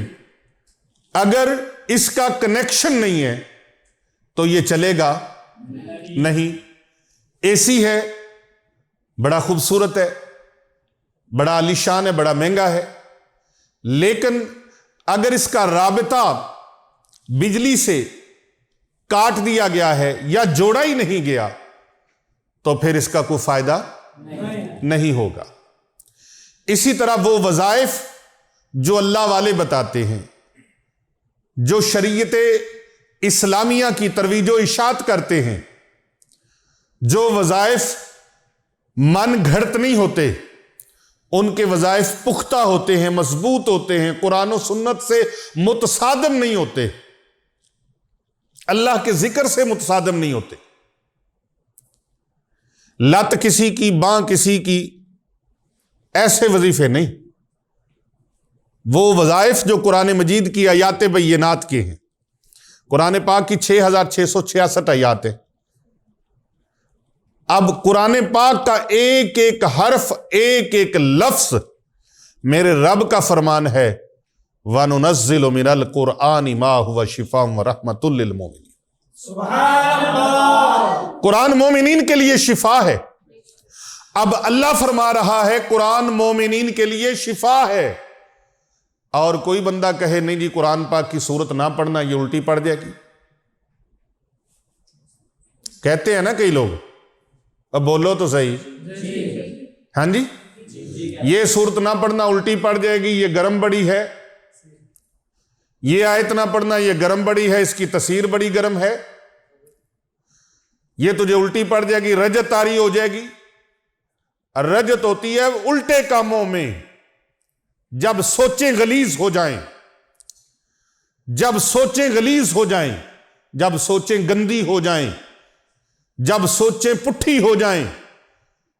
Speaker 1: اگر اس کا کنیکشن نہیں ہے تو یہ چلے گا نہیں. اے سی ہے, بڑا خوبصورت ہے, بڑا عالیشان ہے, بڑا مہنگا ہے, لیکن اگر اس کا رابطہ بجلی سے کاٹ دیا گیا ہے یا جوڑا ہی نہیں گیا تو پھر اس کا کوئی فائدہ نہیں ہوگا. اسی طرح وہ وظائف جو اللہ والے بتاتے ہیں, جو شریعت اسلامیہ کی ترویج و اشاعت کرتے ہیں, جو وظائف من گھڑت نہیں ہوتے, ان کے وظائف پختہ ہوتے ہیں, مضبوط ہوتے ہیں, قرآن و سنت سے متصادم نہیں ہوتے, اللہ کے ذکر سے متصادم نہیں ہوتے. لت کسی کی, باں کسی کی, ایسے وظیفے نہیں. وہ وظائف جو قرآن مجید کی آیات بینات کے ہیں, قرآن پاک کی 6666 آیات ہیں. اب قرآن پاک کا ایک ایک حرف, ایک ایک لفظ میرے رب کا فرمان ہے, وَنُنَزِّلُ مِنَ الْقُرْآنِ مَا هُوَ شِفَاءٌ وَرَحْمَةٌ لِّلْمُؤْمِنِينَ. سبحان اللہ. قرآن مومنین کے لیے شفا ہے. اب اللہ فرما رہا ہے قرآن مومنین کے لیے شفا ہے, اور کوئی بندہ کہے نہیں جی قرآن پاک کی سورت نہ پڑھنا, یہ الٹی پڑ جائے گی. کہتے ہیں نا کئی لوگ, اب بولو تو صحیح, ہاں جی, یہ سورت نہ پڑھنا الٹی پڑ جائے گی, یہ گرم بڑی ہے, یہ آیت نہ پڑھنا یہ گرم بڑی ہے, اس کی تفسیر بڑی گرم ہے, یہ تجھے الٹی پڑ جائے گی, رجت طاری ہو جائے گی. رجت ہوتی ہے الٹے کاموں میں, جب سوچیں غلیظ ہو جائیں, جب سوچیں غلیظ ہو جائیں, جب سوچیں گندی ہو جائیں, جب سوچیں پٹھی ہو جائیں,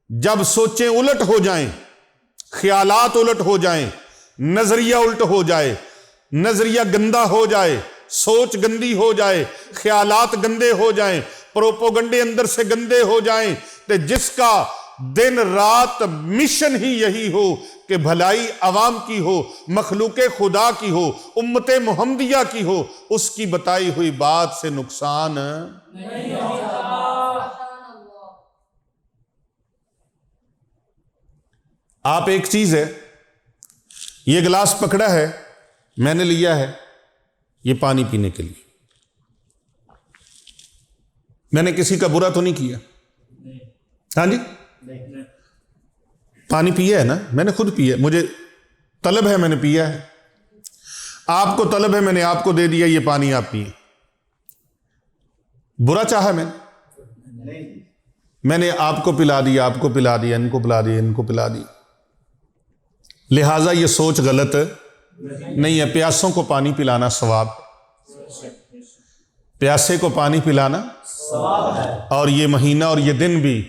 Speaker 1: جب سوچیں الٹ ہو جائیں, خیالات الٹ ہو جائیں, نظریہ الٹ ہو جائے, نظریہ گندا ہو جائے, سوچ گندی ہو جائے، خیالات گندے ہو جائیں، پروپوگنڈے اندر سے گندے ہو جائیں، تو جس کا دن رات مشن ہی یہی ہو کہ بھلائی عوام کی ہو، مخلوق خدا کی ہو، امت محمدیہ کی ہو، اس کی بتائی ہوئی بات سے نقصان نہیں ہوتا۔ آپ ایک چیز ہے، یہ گلاس پکڑا ہے، میں نے لیا ہے یہ پانی پینے کے لیے، میں نے کسی کا برا تو نہیں کیا، ہاں جی، پانی پیا ہے نا، میں نے خود پیا، مجھے طلب ہے، میں نے پیا ہے، آپ کو طلب ہے، میں نے آپ کو دے دیا یہ پانی، آپ پیئے، برا چاہا میں نے آپ کو پلا دیا، آپ کو پلا دیا، ان کو پلا دیا، ان کو پلا دیا، لہٰذا یہ سوچ غلط نہیں ہے۔ پیاسوں کو پانی پلانا ثواب، پیاسے کو پانی پلانا ثواب ہے، اور یہ مہینہ اور یہ دن بھی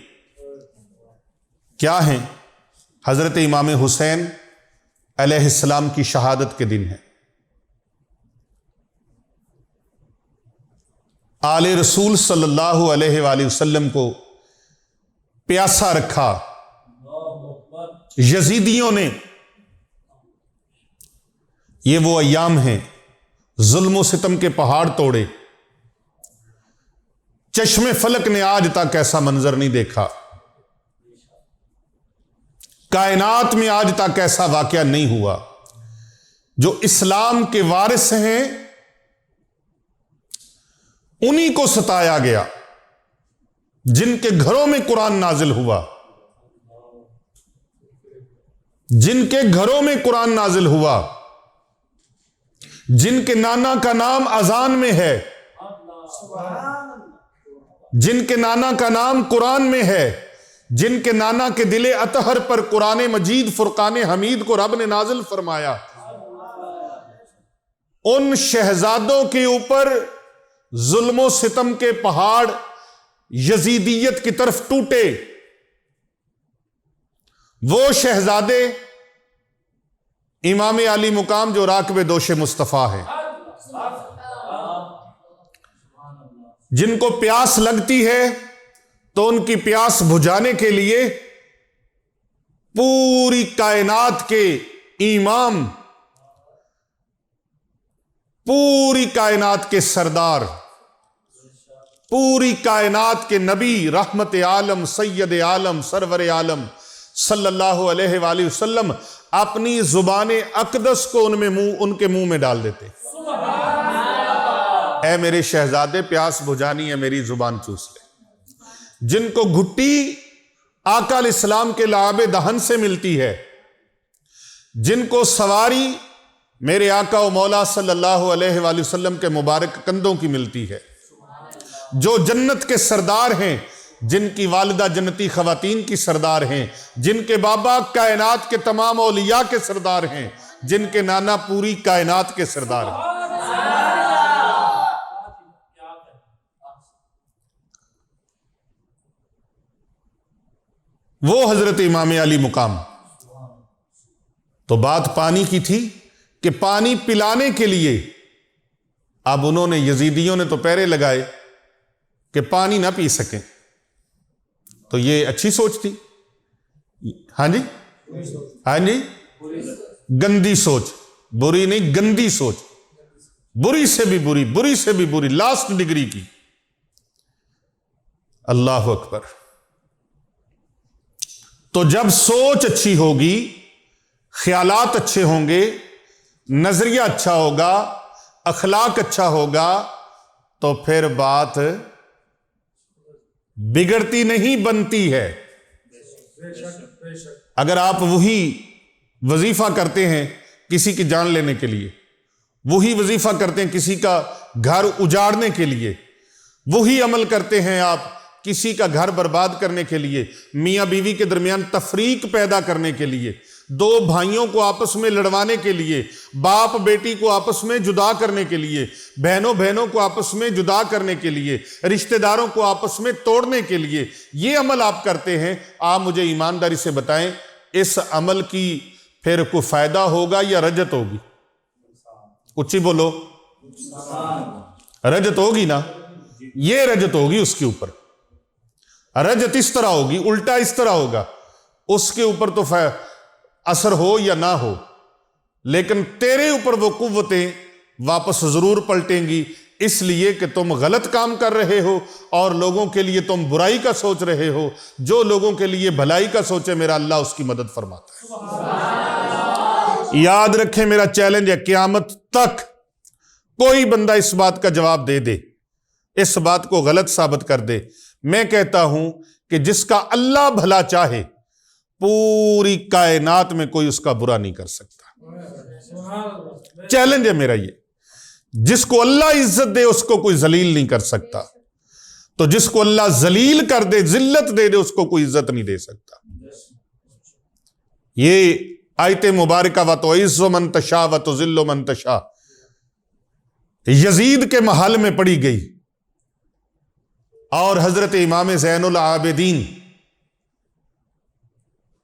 Speaker 1: کیا ہیں؟ حضرت امام حسین علیہ السلام کی شہادت کے دن ہے۔ آل رسول صلی اللہ علیہ وآلہ وسلم کو پیاسا رکھا یزیدیوں نے۔ یہ وہ ایام ہیں، ظلم و ستم کے پہاڑ توڑے، چشم فلک نے آج تک ایسا منظر نہیں دیکھا، کائنات میں آج تک ایسا واقعہ نہیں ہوا۔ جو اسلام کے وارث ہیں انہی کو ستایا گیا، جن کے گھروں میں قرآن نازل ہوا، جن کے گھروں میں قرآن نازل ہوا، جن کے نانا کا نام اذان میں ہے، جن کے نانا کا نام قرآن میں ہے، جن کے نانا کے دل اطہر پر قرآن مجید فرقان حمید کو رب نے نازل فرمایا، ان شہزادوں کے اوپر ظلم و ستم کے پہاڑ یزیدیت کی طرف ٹوٹے۔ وہ شہزادے امام علی مقام جو راکب دوش مصطفیٰ ہیں، جن کو پیاس لگتی ہے تو ان کی پیاس بجھانے کے لیے پوری کائنات کے امام، پوری کائنات کے سردار، پوری کائنات کے نبی، رحمت عالم، سید عالم، سرور عالم صلی اللہ علیہ وآلہ وسلم اپنی زبان اقدس کو ان کے منہ میں ڈال دیتے، اے میرے شہزادے پیاس بجھانی ہے، میری زبان چوس لے۔ جن کو گھٹی آقا علیہ السلام کے لعاب دہن سے ملتی ہے، جن کو سواری میرے آقا و مولا صلی اللہ علیہ وآلہ وسلم کے مبارک کندھوں کی ملتی ہے، جو جنت کے سردار ہیں، جن کی والدہ جنتی خواتین کی سردار ہیں، جن کے بابا کائنات کے تمام اولیاء کے سردار ہیں، جن کے نانا پوری کائنات کے سردار ہیں۔ وہ حضرت امام علی مقام۔ تو بات پانی کی تھی کہ پانی پلانے کے لیے اب انہوں نے، یزیدیوں نے تو پہرے لگائے کہ پانی نہ پی سکیں، تو یہ اچھی سوچ تھی؟ ہاں جی، ہاں جی، گندی سوچ، بری نہیں، گندی سوچ، بری سے بھی بری، بری سے بھی بری، لاسٹ ڈگری کی۔ اللہ اکبر۔ تو جب سوچ اچھی ہوگی، خیالات اچھے ہوں گے، نظریہ اچھا ہوگا، اخلاق اچھا ہوگا، تو پھر بات بگڑتی نہیں، بنتی ہے۔ اگر آپ وہی وظیفہ کرتے ہیں کسی کی جان لینے کے لیے، وہی وظیفہ کرتے ہیں کسی کا گھر اجاڑنے کے لیے، وہی عمل کرتے ہیں آپ کسی کا گھر برباد کرنے کے لیے، میاں بیوی کے درمیان تفریق پیدا کرنے کے لیے، دو بھائیوں کو آپس میں لڑوانے کے لیے، باپ بیٹی کو آپس میں جدا کرنے کے لیے، بہنوں کو آپس میں جدا کرنے کے لیے، رشتہ داروں کو آپس میں توڑنے کے لیے، یہ عمل آپ کرتے ہیں، آپ مجھے ایمانداری سے بتائیں اس عمل کی پھر کوئی فائدہ ہوگا یا رجت ہوگی؟ اچھی بولو، رجت ہوگی نا، یہ رجت ہوگی اس کے اوپر، رجت اس طرح ہوگی، الٹا اس طرح ہوگا، اس کے اوپر تو اثر ہو یا نہ ہو، لیکن تیرے اوپر وہ قوتیں واپس ضرور پلٹیں گی، اس لیے کہ تم غلط کام کر رہے ہو اور لوگوں کے لیے تم برائی کا سوچ رہے ہو۔ جو لوگوں کے لیے بھلائی کا سوچے میرا اللہ اس کی مدد فرماتا ہے۔ یاد رکھیں، میرا چیلنج ہے، قیامت تک کوئی بندہ اس بات کا جواب دے دے، اس بات کو غلط ثابت کر دے، میں کہتا ہوں کہ جس کا اللہ بھلا چاہے پوری کائنات میں کوئی اس کا برا نہیں کر سکتا۔ چیلنج ہے میرا یہ، جس کو اللہ عزت دے اس کو کوئی ذلیل نہیں کر سکتا، تو جس کو اللہ ذلیل کر دے، ذلت دے دے، اس کو کوئی عزت نہیں دے سکتا۔ یہ آیت مبارکہ وَتُعِزُّ مَن تَشَاءُ وَتُذِلُّ مَن تَشَاءُ یزید کے محل میں پڑھی گئی، اور حضرت امام زین العابدین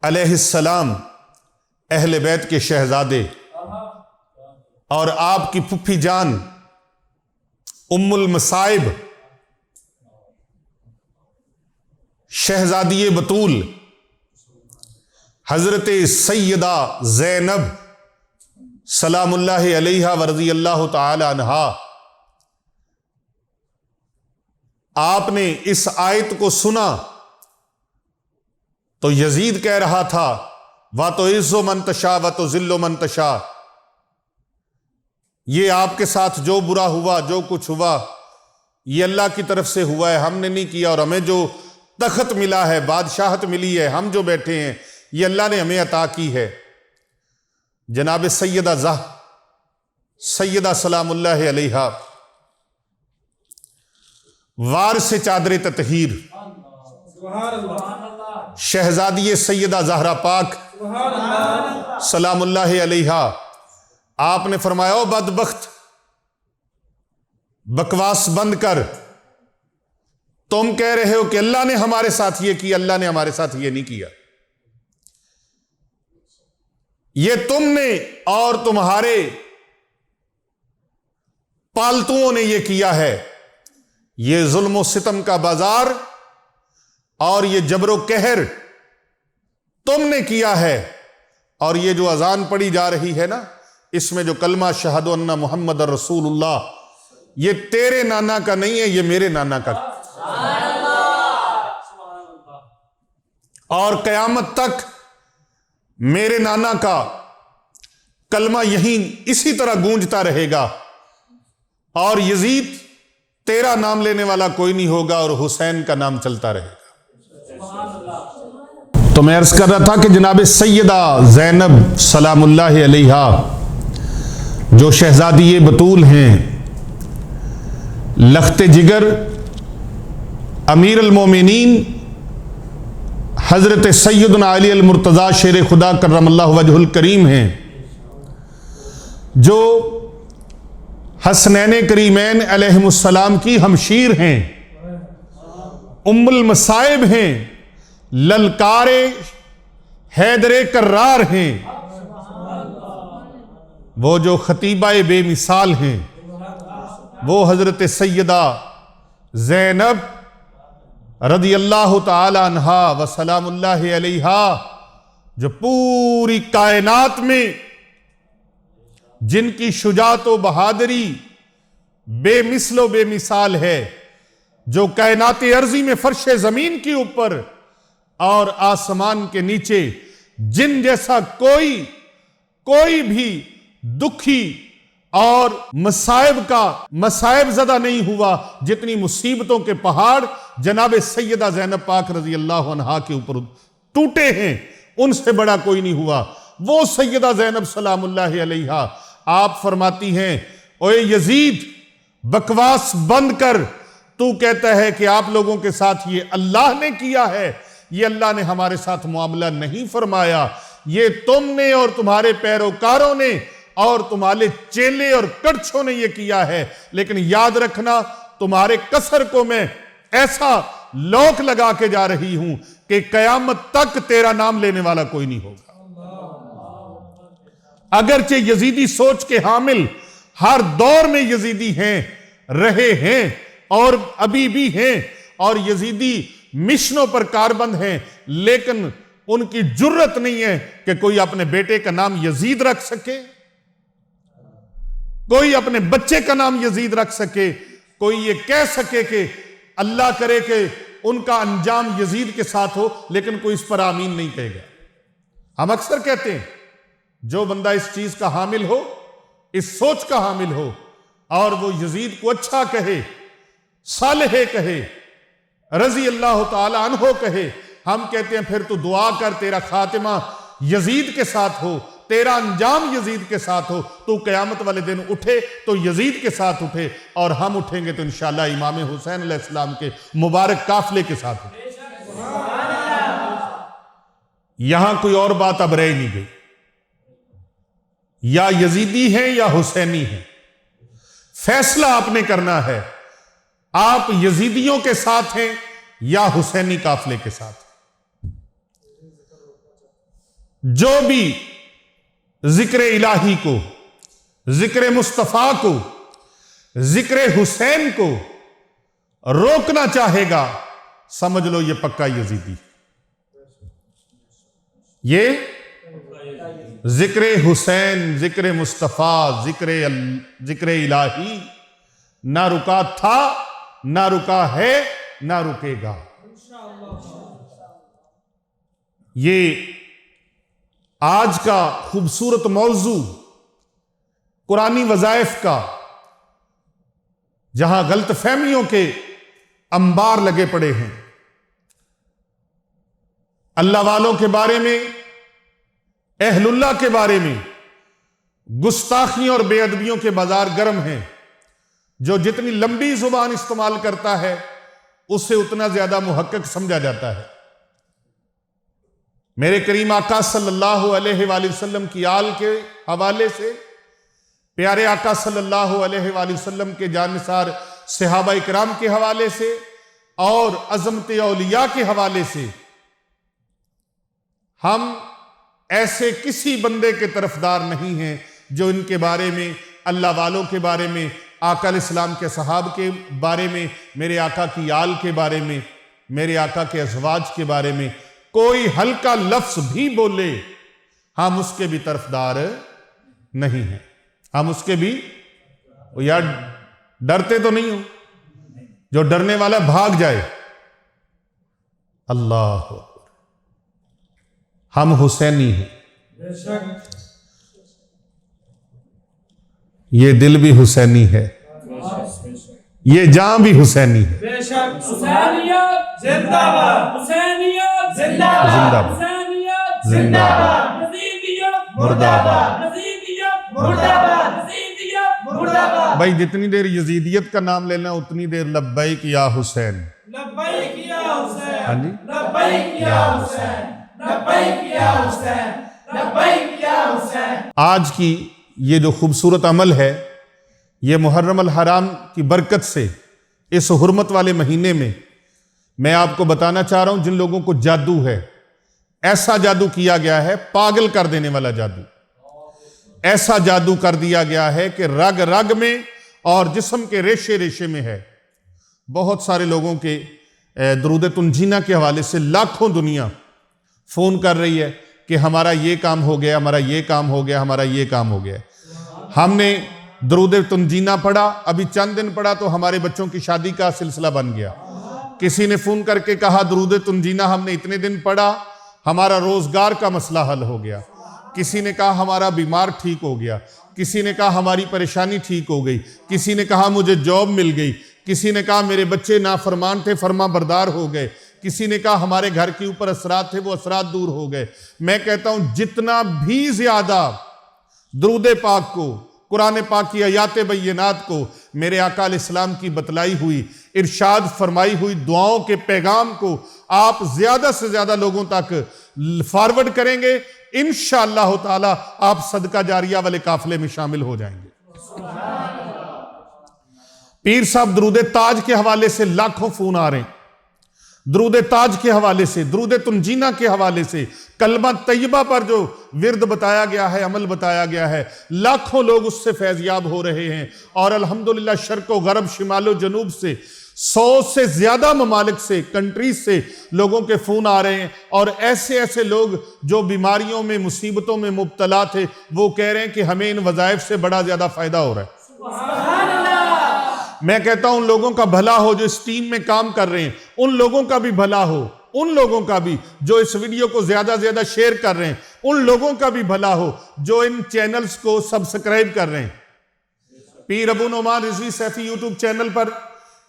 Speaker 1: علیہ السلام اہل بیت کے شہزادے اور آپ کی پھپھی جان ام المصائب شہزادی بطول حضرت سیدہ زینب سلام اللہ علیہا ورضی اللہ تعالی عنہا، آپ نے اس آیت کو سنا تو یزید کہہ رہا تھا وَتُعِزُّ مَن تَشَاءُ وَتُذِلُّ مَن تَشَاءُ، یہ آپ کے ساتھ جو برا ہوا، جو کچھ ہوا، یہ اللہ کی طرف سے ہوا ہے، ہم نے نہیں کیا، اور ہمیں جو تخت ملا ہے، بادشاہت ملی ہے، ہم جو بیٹھے ہیں، یہ اللہ نے ہمیں عطا کی ہے۔ جناب سیدہ سلام اللہ علیہا وارث چادر تطہیر شہزادی سیدہ زہرا پاک سلام اللہ علیہا، آپ نے فرمایا او بدبخت، بکواس بند کر، تم کہہ رہے ہو کہ اللہ نے ہمارے ساتھ یہ کیا، اللہ نے ہمارے ساتھ یہ نہیں کیا، یہ تم نے اور تمہارے پالتوؤں نے یہ کیا ہے، یہ ظلم و ستم کا بازار اور یہ جبر و قہر تم نے کیا ہے، اور یہ جو اذان پڑھی جا رہی ہے نا، اس میں جو کلمہ شہد ان محمد رسول اللہ، یہ تیرے نانا کا نہیں ہے، یہ میرے نانا کا، اور قیامت تک میرے نانا کا کلمہ یہیں اسی طرح گونجتا رہے گا، اور یزید تیرا نام لینے والا کوئی نہیں ہوگا، اور حسین کا نام چلتا رہے گا۔ تو میں عرض کر رہا تھا کہ جناب سیدہ زینب سلام اللہ علیہا جو شہزادی بطول ہیں، لخت جگر امیر المومنین حضرت سیدنا علی المرتضی شیر خدا کرم اللہ وجہ الکریم ہیں، جو حسنین کریمین علیہم السلام کی ہمشیر ہیں، ام المصائب ہیں، للکار حیدر کرار ہیں، وہ جو خطیبہ بے مثال ہیں، وہ حضرت سیدہ زینب رضی اللہ تعالی عنہا وسلام اللہ علیہا، جو پوری کائنات میں جن کی شجاعت و بہادری بے مثل و بے مثال ہے، جو کائنات ارضی میں فرش زمین کے اوپر اور آسمان کے نیچے جن جیسا کوئی بھی دکھی اور مصائب زدہ نہیں ہوا، جتنی مصیبتوں کے پہاڑ جناب سیدہ زینب پاک رضی اللہ عنہا کے اوپر ٹوٹے ہیں، ان سے بڑا کوئی نہیں ہوا۔ وہ سیدہ زینب سلام اللہ علیہا آپ فرماتی ہیں اوے یزید بکواس بند کر، تو کہتا ہے کہ آپ لوگوں کے ساتھ یہ اللہ نے کیا ہے، یہ اللہ نے ہمارے ساتھ معاملہ نہیں فرمایا، یہ تم نے اور تمہارے پیروکاروں نے اور تمہارے چیلے اور کڑچھوں نے یہ کیا ہے، لیکن یاد رکھنا تمہارے کسر کو میں ایسا لوک لگا کے جا رہی ہوں کہ قیامت تک تیرا نام لینے والا کوئی نہیں ہوگا۔ اگرچہ یزیدی سوچ کے حامل ہر دور میں یزیدی ہیں، رہے ہیں اور ابھی بھی ہیں، اور یزیدی مشنوں پر کاربند ہیں، لیکن ان کی جرت نہیں ہے کہ کوئی اپنے بیٹے کا نام یزید رکھ سکے، کوئی اپنے بچے کا نام یزید رکھ سکے، کوئی یہ کہہ سکے کہ اللہ کرے کہ ان کا انجام یزید کے ساتھ ہو، لیکن کوئی اس پر آمین نہیں کہے گا۔ ہم اکثر کہتے ہیں جو بندہ اس چیز کا حامل ہو، اس سوچ کا حامل ہو، اور وہ یزید کو اچھا کہے، صالح کہے، رضی اللہ تعالی عنہ کہے، ہم کہتے ہیں پھر تو دعا کر تیرا خاتمہ یزید کے ساتھ ہو، تیرا انجام یزید کے ساتھ ہو، تو قیامت والے دن اٹھے تو یزید کے ساتھ اٹھے، اور ہم اٹھیں گے تو انشاءاللہ امام حسین علیہ السلام کے مبارک قافلے کے ساتھ اٹھیں۔ یہاں کوئی اور بات اب رہ نہیں گئی، یا یزیدی ہیں یا حسینی ہیں، فیصلہ آپ نے کرنا ہے، آپ یزیدیوں کے ساتھ ہیں یا حسینی قافلے کے ساتھ۔ جو بھی ذکر الہی کو، ذکر مصطفیٰ کو، ذکر حسین کو روکنا چاہے گا، سمجھ لو یہ پکا یزیدی۔ یہ ذکر حسین، ذکر مصطفیٰ، ذکر الہی نہ رکا تھا، نہ رکا ہے، نہ رکے گا۔ یہ آج کا خوبصورت موضوع قرآنی وظائف کا، جہاں غلط فہمیوں کے انبار لگے پڑے ہیں، اللہ والوں کے بارے میں، اہل اللہ کے بارے میں گستاخیوں اور بے ادبیوں کے بازار گرم ہیں۔ جو جتنی لمبی زبان استعمال کرتا ہے اس سے اتنا زیادہ محقق سمجھا جاتا ہے۔ میرے کریم آقا صلی اللہ علیہ وآلہ وسلم کی آل کے حوالے سے، پیارے آقا صلی اللہ علیہ وآلہ وسلم کے جانثار صحابہ اکرام کے حوالے سے، اور عظمت اولیاء کے حوالے سے، ہم ایسے کسی بندے کے طرفدار نہیں ہیں جو ان کے بارے میں، اللہ والوں کے بارے میں، آقا علیہ السلام کے صحاب کے بارے میں، میرے آقا کی آل کے بارے میں، میرے آقا کے ازواج کے بارے میں کوئی ہلکا لفظ بھی بولے، ہم اس کے بھی طرفدار نہیں ہیں۔ ہم اس کے بھی، یار ڈرتے تو نہیں ہو، جو ڈرنے والا بھاگ جائے۔ اللہ اکبر، ہم حسینی ہیں، یہ دل بھی حسینی ہے، یہ جاں بھی حسینی ہے۔
Speaker 2: حسینیت زندہ باد، حسینیت زندہ باد، حسینیت زندہ باد، یزیدیت مردہ باد، یزیدیت مردہ باد، یزیدیت مردہ باد۔
Speaker 1: بھائی جتنی دیر یزیدیت کا نام لینا اتنی دیر لبیک یا حسین،
Speaker 2: لبیک یا حسین،
Speaker 1: ہاں جی،
Speaker 2: لبیک یا حسین، لبیک یا حسین، لبیک یا حسین۔
Speaker 1: آج کی یہ جو خوبصورت عمل ہے، یہ محرم الحرام کی برکت سے اس حرمت والے مہینے میں میں آپ کو بتانا چاہ رہا ہوں، جن لوگوں کو جادو ہے، ایسا جادو کیا گیا ہے، پاگل کر دینے والا جادو، ایسا جادو کر دیا گیا ہے کہ رگ رگ میں اور جسم کے ریشے ریشے میں ہے۔ بہت سارے لوگوں کے درود تنجینہ کے حوالے سے لاکھوں دنیا فون کر رہی ہے کہ ہمارا یہ کام ہو گیا، ہمارا یہ کام ہو گیا، ہمارا یہ کام ہو گیا۔ ہم نے درود تنجینہ پڑھا، ابھی چند دن پڑھا تو ہمارے بچوں کی شادی کا سلسلہ بن گیا۔ کسی نے فون کر کے کہا درود تنجینہ ہم نے اتنے دن پڑھا، ہمارا روزگار کا مسئلہ حل ہو گیا۔ کسی نے کہا ہمارا بیمار ٹھیک ہو گیا، کسی نے کہا ہماری پریشانی ٹھیک ہو گئی، کسی نے کہا مجھے جاب مل گئی، کسی نے کہا میرے بچے نافرمان تھے فرما بردار ہو گئے، کسی نے کہا ہمارے گھر کے اوپر اثرات تھے وہ اثرات دور ہو گئے۔ میں کہتا ہوں جتنا بھی زیادہ درود پاک کو، قرآن پاک کی آیات بینات کو، میرے آقا علیہ السلام کی بتلائی ہوئی، ارشاد فرمائی ہوئی دعاؤں کے پیغام کو آپ زیادہ سے زیادہ لوگوں تک فارورڈ کریں گے، انشاءاللہ تعالی آپ صدقہ جاریہ والے قافلے میں شامل ہو جائیں گے۔ پیر صاحب درود تاج کے حوالے سے لاکھوں فون آ رہے ہیں، درود تاج کے حوالے سے، درود تنجینہ کے حوالے سے، کلمہ طیبہ پر جو ورد بتایا گیا ہے، عمل بتایا گیا ہے، لاکھوں لوگ اس سے فیضیاب ہو رہے ہیں، اور الحمدللہ شرق و غرب، شمال و جنوب سے 100 سے زیادہ ممالک سے، کنٹریز سے لوگوں کے فون آ رہے ہیں، اور ایسے ایسے لوگ جو بیماریوں میں، مصیبتوں میں مبتلا تھے، وہ کہہ رہے ہیں کہ ہمیں ان وظائف سے بڑا زیادہ فائدہ ہو رہا ہے۔ میں کہتا ہوں ان لوگوں کا بھلا ہو جو اس ٹیم میں کام کر رہے ہیں، ان لوگوں کا بھی بھلا ہو، ان لوگوں کا بھی جو اس ویڈیو کو زیادہ زیادہ شیئر کر رہے ہیں، ان لوگوں کا بھی بھلا ہو جو ان چینلز کو سبسکرائب کر رہے ہیں۔ پیر ابو نعمان رضوی سیفی یوٹیوب چینل پر،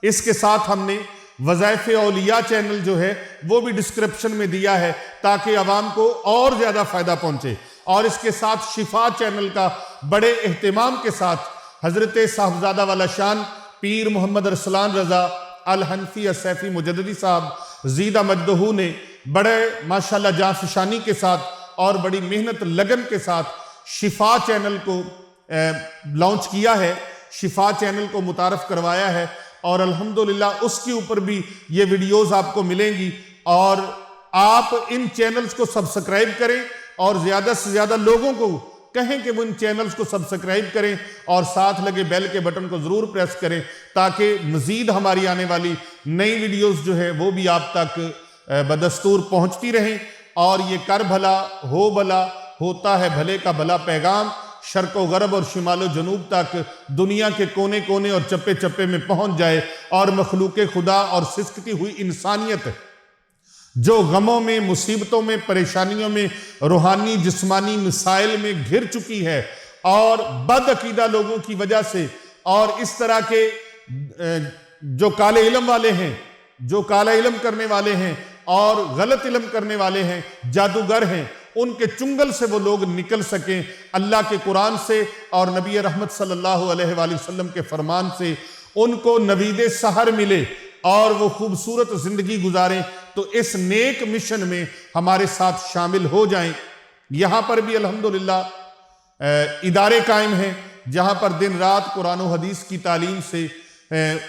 Speaker 1: اس کے ساتھ ہم نے وظائف اولیاء چینل جو ہے وہ بھی ڈسکرپشن میں دیا ہے تاکہ عوام کو اور زیادہ فائدہ پہنچے، اور اس کے ساتھ شفا چینل کا بڑے اہتمام کے ساتھ حضرت صاحبزادہ والا شان پیر محمد ارسلان رضا الحنفی السیفی مجددی صاحب زیدہ مجدہو نے بڑے ماشاءاللہ جانفشانی کے ساتھ اور بڑی محنت لگن کے ساتھ شفا چینل کو لانچ کیا ہے، شفا چینل کو متعارف کروایا ہے، اور الحمدللہ اس کے اوپر بھی یہ ویڈیوز آپ کو ملیں گی، اور آپ ان چینلز کو سبسکرائب کریں اور زیادہ سے زیادہ لوگوں کو کہیں کہ وہ ان چینلز کو سبسکرائب کریں اور ساتھ لگے بیل کے بٹن کو ضرور پریس کریں تاکہ مزید ہماری آنے والی نئی ویڈیوز جو ہے وہ بھی آپ تک بدستور پہنچتی رہیں، اور یہ کر بھلا ہو بھلا ہوتا ہے بھلے کا بھلا پیغام شرق و غرب اور شمال و جنوب تک دنیا کے کونے کونے اور چپے چپے میں پہنچ جائے، اور مخلوق خدا اور سسکتی ہوئی انسانیت جو غموں میں، مصیبتوں میں، پریشانیوں میں، روحانی جسمانی مسائل میں گھر چکی ہے، اور بد عقیدہ لوگوں کی وجہ سے، اور اس طرح کے جو کالے علم والے ہیں، جو کالا علم کرنے والے ہیں اور غلط علم کرنے والے ہیں، جادوگر ہیں، ان کے چنگل سے وہ لوگ نکل سکیں، اللہ کے قرآن سے اور نبی رحمت صلی اللہ علیہ وآلہ وسلم کے فرمان سے ان کو نوید سحر ملے اور وہ خوبصورت زندگی گزاریں، تو اس نیک مشن میں ہمارے ساتھ شامل ہو جائیں۔ یہاں پر بھی الحمدللہ ادارے قائم ہیں جہاں پر دن رات قرآن و حدیث کی تعلیم سے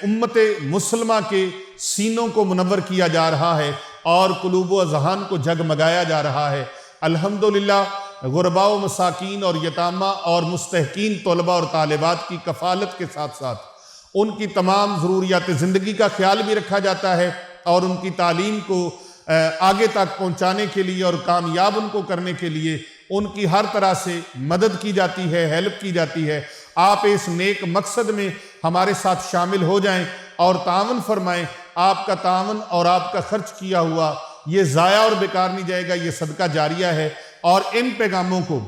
Speaker 1: امت مسلمہ کے سینوں کو منور کیا جا رہا ہے اور قلوب و اذہان کو جگمگایا جا رہا ہے۔ الحمدللہ غرباء و مساکین اور یتامہ اور مستحقین طلباء اور طالبات کی کفالت کے ساتھ ساتھ ان کی تمام ضروریات زندگی کا خیال بھی رکھا جاتا ہے، اور ان کی تعلیم کو آگے تک پہنچانے کے لیے اور کامیاب ان کو کرنے کے لیے ان کی ہر طرح سے مدد کی جاتی ہے، ہیلپ کی جاتی ہے۔ آپ اس نیک مقصد میں ہمارے ساتھ شامل ہو جائیں اور تعاون فرمائیں۔ آپ کا تعاون اور آپ کا خرچ کیا ہوا یہ ضائع اور بیکار نہیں جائے گا، یہ صدقہ جاریہ ہے، اور ان پیغاموں کو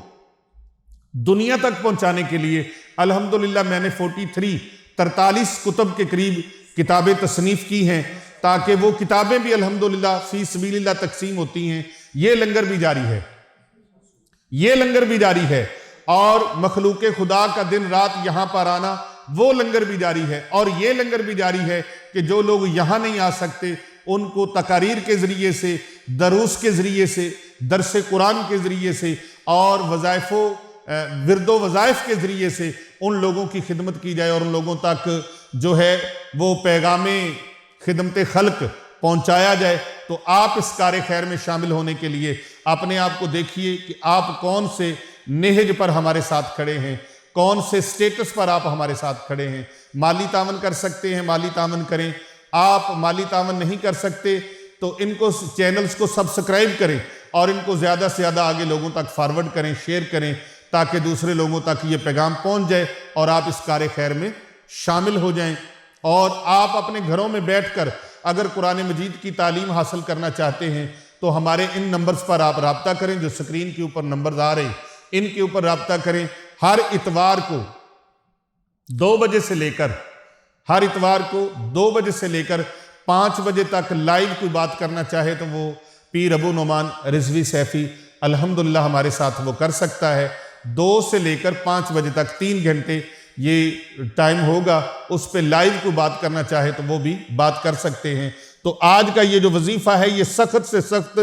Speaker 1: دنیا تک پہنچانے کے لیے الحمدللہ میں نے 43 کتب کے قریب کتابیں تصنیف کی ہیں تاکہ وہ کتابیں بھی الحمدللہ فی سبیل اللہ تقسیم ہوتی ہیں۔ یہ لنگر بھی جاری ہے، یہ لنگر بھی جاری ہے، اور مخلوق خدا کا دن رات یہاں پر آنا وہ لنگر بھی جاری ہے، اور یہ لنگر بھی جاری ہے کہ جو لوگ یہاں نہیں آ سکتے ان کو تقاریر کے ذریعے سے، دروس کے ذریعے سے، درس قرآن کے ذریعے سے اور وظائف و ورد و وظائف کے ذریعے سے ان لوگوں کی خدمت کی جائے اور ان لوگوں تک جو ہے وہ پیغام خدمت خلق پہنچایا جائے۔ تو آپ اس کار خیر میں شامل ہونے کے لیے اپنے آپ کو دیکھیے کہ آپ کون سے نہج پر ہمارے ساتھ کھڑے ہیں، کون سے سٹیٹس پر آپ ہمارے ساتھ کھڑے ہیں۔ مالی تعاون کر سکتے ہیں، مالی تعاون کریں۔ آپ مالی تعاون نہیں کر سکتے تو ان کو چینلز کو سبسکرائب کریں اور ان کو زیادہ سے زیادہ آگے لوگوں تک فارورڈ کریں، شیئر کریں تاکہ دوسرے لوگوں تک یہ پیغام پہنچ جائے اور آپ اس کار خیر میں شامل ہو جائیں۔ اور آپ اپنے گھروں میں بیٹھ کر اگر قرآن مجید کی تعلیم حاصل کرنا چاہتے ہیں تو ہمارے ان نمبرز پر آپ رابطہ کریں جو سکرین کے اوپر نمبرز آ رہے ہیں، ان کے اوپر رابطہ کریں۔ ہر اتوار کو 2 بجے سے لے کر ہر اتوار کو 2 بجے سے لے کر 5 بجے تک لائیو کوئی بات کرنا چاہے تو وہ پیر ابو نعمان رضوی سیفی الحمدللہ ہمارے ساتھ وہ کر سکتا ہے۔ 2 سے لے کر 5 بجے تک 3 گھنٹے یہ ٹائم ہوگا، اس پہ لائیو کوئی بات کرنا چاہے تو وہ بھی بات کر سکتے ہیں۔ تو آج کا یہ جو وظیفہ ہے یہ سخت سے سخت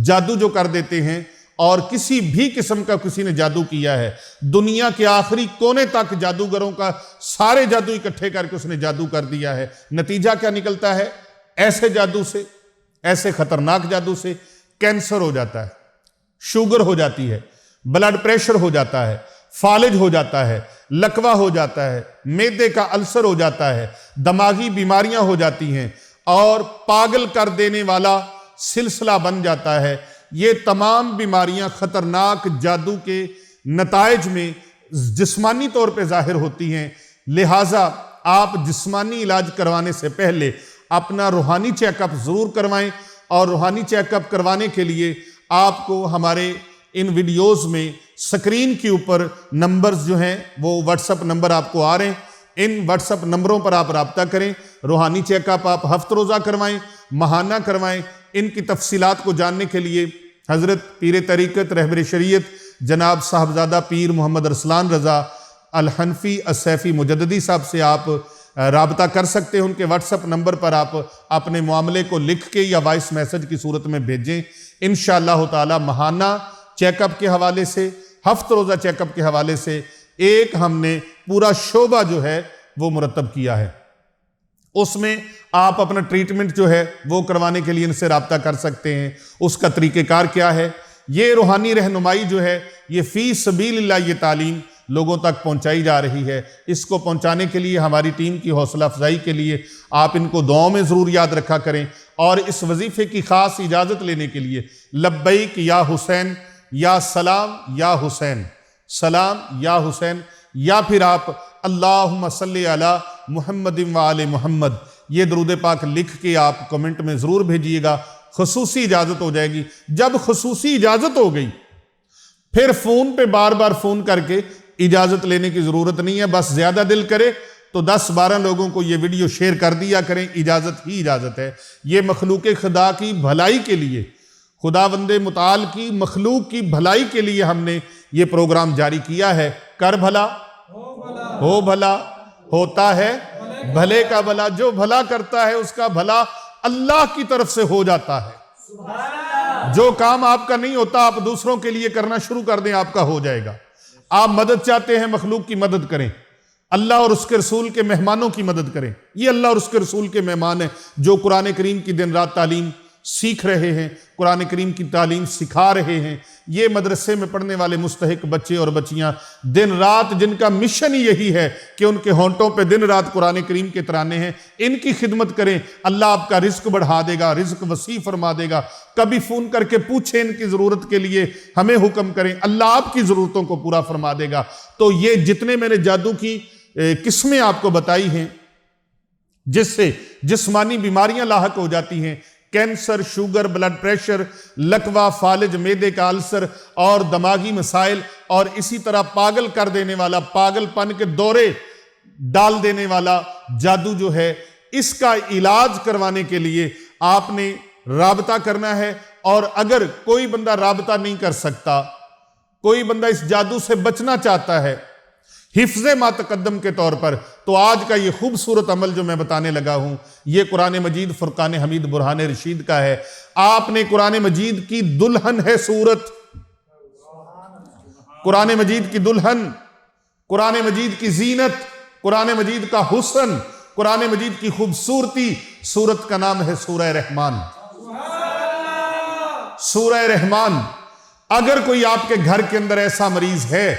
Speaker 1: جادو جو کر دیتے ہیں، اور کسی بھی قسم کا کسی نے جادو کیا ہے، دنیا کے آخری کونے تک جادوگروں کا سارے جادو اکٹھے کر کے اس نے جادو کر دیا ہے۔ نتیجہ کیا نکلتا ہے؟ ایسے جادو سے ایسے خطرناک جادو سے کینسر ہو جاتا ہے، شوگر ہو جاتی ہے، بلڈ پریشر ہو جاتا ہے، فالج ہو جاتا ہے، لکوہ ہو جاتا ہے، معدے کا السر ہو جاتا ہے، دماغی بیماریاں ہو جاتی ہیں اور پاگل کر دینے والا سلسلہ بن جاتا ہے۔ یہ تمام بیماریاں خطرناک جادو کے نتائج میں جسمانی طور پہ ظاہر ہوتی ہیں، لہٰذا آپ جسمانی علاج کروانے سے پہلے اپنا روحانی چیک اپ ضرور کروائیں، اور روحانی چیک اپ کروانے کے لیے آپ کو ہمارے ان ویڈیوز میں سکرین کے اوپر نمبرز جو ہیں وہ واٹس اپ نمبر آپ کو آ رہے ہیں، ان واٹس اپ نمبروں پر آپ رابطہ کریں۔ روحانی چیک اپ آپ ہفتہ روزہ کروائیں، ماہانہ کروائیں۔ ان کی تفصیلات کو جاننے کے لیے حضرت پیر طریقت رہبر شریعت جناب صاحبزادہ پیر محمد ارسلان رضا الحنفی السیفی مجددی صاحب سے آپ رابطہ کر سکتے ہیں۔ ان کے واٹس اپ نمبر پر آپ اپنے معاملے کو لکھ کے یا وائس میسج کی صورت میں بھیجیں۔ انشاءاللہ تعالی ماہانہ چیک اپ کے حوالے سے، ہفتہ روزہ چیک اپ کے حوالے سے ایک ہم نے پورا شعبہ جو ہے وہ مرتب کیا ہے، اس میں آپ اپنا ٹریٹمنٹ جو ہے وہ کروانے کے لیے ان سے رابطہ کر سکتے ہیں۔ اس کا طریقہ کار کیا ہے؟ یہ روحانی رہنمائی جو ہے یہ فی سبیل اللہ یہ تعلیم لوگوں تک پہنچائی جا رہی ہے۔ اس کو پہنچانے کے لیے ہماری ٹیم کی حوصلہ افزائی کے لیے آپ ان کو دعاؤں میں ضرور یاد رکھا کریں، اور اس وظیفے کی خاص اجازت لینے کے لیے لبیک یا حسین، یا سلام یا حسین، سلام یا حسین، یا پھر آپ اللہم صلی علی محمد و آل محمد یہ درود پاک لکھ کے آپ کمنٹ میں ضرور بھیجیے گا۔ خصوصی اجازت ہو جائے گی۔ جب خصوصی اجازت ہو گئی پھر فون پہ بار بار فون کر کے اجازت لینے کی ضرورت نہیں ہے، بس زیادہ دل کرے تو 10-12 لوگوں کو یہ ویڈیو شیئر کر دیا کریں، اجازت ہی اجازت ہے۔ یہ مخلوق خدا کی بھلائی کے لیے، خداوند متعال کی مخلوق کی بھلائی کے لیے ہم نے یہ پروگرام جاری کیا ہے۔ کر بھلا ہو بھلا، ہوتا ہے بھلے کا بھلا، جو بھلا کرتا ہے اس کا بھلا اللہ کی طرف سے ہو جاتا ہے۔ جو کام آپ کا نہیں ہوتا آپ دوسروں کے لیے کرنا شروع کر دیں، آپ کا ہو جائے گا۔ آپ مدد چاہتے ہیں، مخلوق کی مدد کریں، اللہ اور اس کے رسول کے مہمانوں کی مدد کریں۔ یہ اللہ اور اس کے رسول کے مہمان ہیں جو قرآن کریم کی دن رات تعلیم سیکھ رہے ہیں، قرآن کریم کی تعلیم سکھا رہے ہیں۔ یہ مدرسے میں پڑھنے والے مستحق بچے اور بچیاں دن رات جن کا مشن یہی ہے کہ ان کے ہونٹوں پہ دن رات قرآن کریم کے ترانے ہیں، ان کی خدمت کریں، اللہ آپ کا رزق بڑھا دے گا، رزق وسیع فرما دے گا۔ کبھی فون کر کے پوچھیں ان کی ضرورت کے لیے، ہمیں حکم کریں، اللہ آپ کی ضرورتوں کو پورا فرما دے گا۔ تو یہ جتنے میں نے جادو کی قسمیں آپ کو بتائی ہیں جس سے جسمانی بیماریاں لاحق ہو جاتی ہیں، کینسر، شوگر، بلڈ پریشر، لکوہ، فالج، معدے کا السر اور دماغی مسائل، اور اسی طرح پاگل کر دینے والا، پاگل پن کے دورے ڈال دینے والا جادو جو ہے، اس کا علاج کروانے کے لیے آپ نے رابطہ کرنا ہے۔ اور اگر کوئی بندہ رابطہ نہیں کر سکتا، کوئی بندہ اس جادو سے بچنا چاہتا ہے حفظ ما تقدم کے طور پر، تو آج کا یہ خوبصورت عمل جو میں بتانے لگا ہوں یہ قرآن مجید فرقان حمید برہان رشید کا ہے۔ آپ نے قرآن مجید کی دلہن ہے سورت، قرآن مجید کی دلہن، قرآن مجید کی زینت، قرآن مجید کا حسن، قرآن مجید کی خوبصورتی، سورت کا نام ہے سورہ رحمان۔ سورہ رحمان۔ اگر کوئی آپ کے گھر کے اندر ایسا مریض ہے،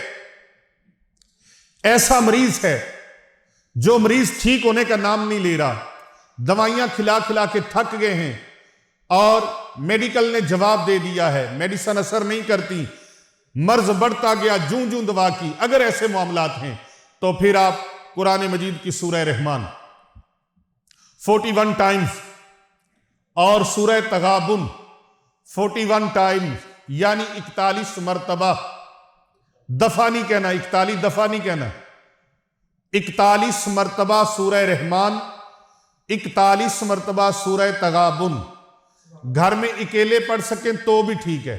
Speaker 1: ایسا مریض ہے جو مریض ٹھیک ہونے کا نام نہیں لے رہا، دوائیاں کھلا کھلا کے تھک گئے ہیں اور میڈیکل نے جواب دے دیا ہے میڈیسن اثر نہیں کرتی، مرض بڑھتا گیا جوں جوں دوا کی، اگر ایسے معاملات ہیں تو پھر آپ قرآن مجید کی سورہ رحمان 41 ٹائمز اور سورہ تغابن 41 ٹائمز یعنی 41 مرتبہ، دفعہ نہیں کہنا، 41 دفعہ نہیں کہنا، 41 مرتبہ سورہ رحمان، 41 مرتبہ سورہ تغابن۔ گھر میں اکیلے پڑھ سکیں تو بھی ٹھیک ہے،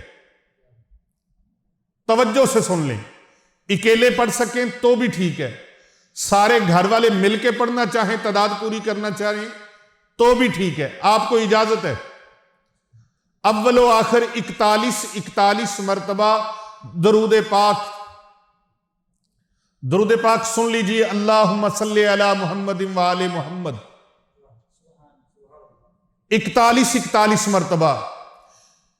Speaker 1: توجہ سے سن لیں، اکیلے پڑھ سکیں تو بھی ٹھیک ہے، سارے گھر والے مل کے پڑھنا چاہیں، تعداد پوری کرنا چاہیں تو بھی ٹھیک ہے، آپ کو اجازت ہے۔ اول و آخر 41 مرتبہ درود پاک، درود پاک سن لیجئے، اللہم صلی علی محمد و آل محمد۔ 41 مرتبہ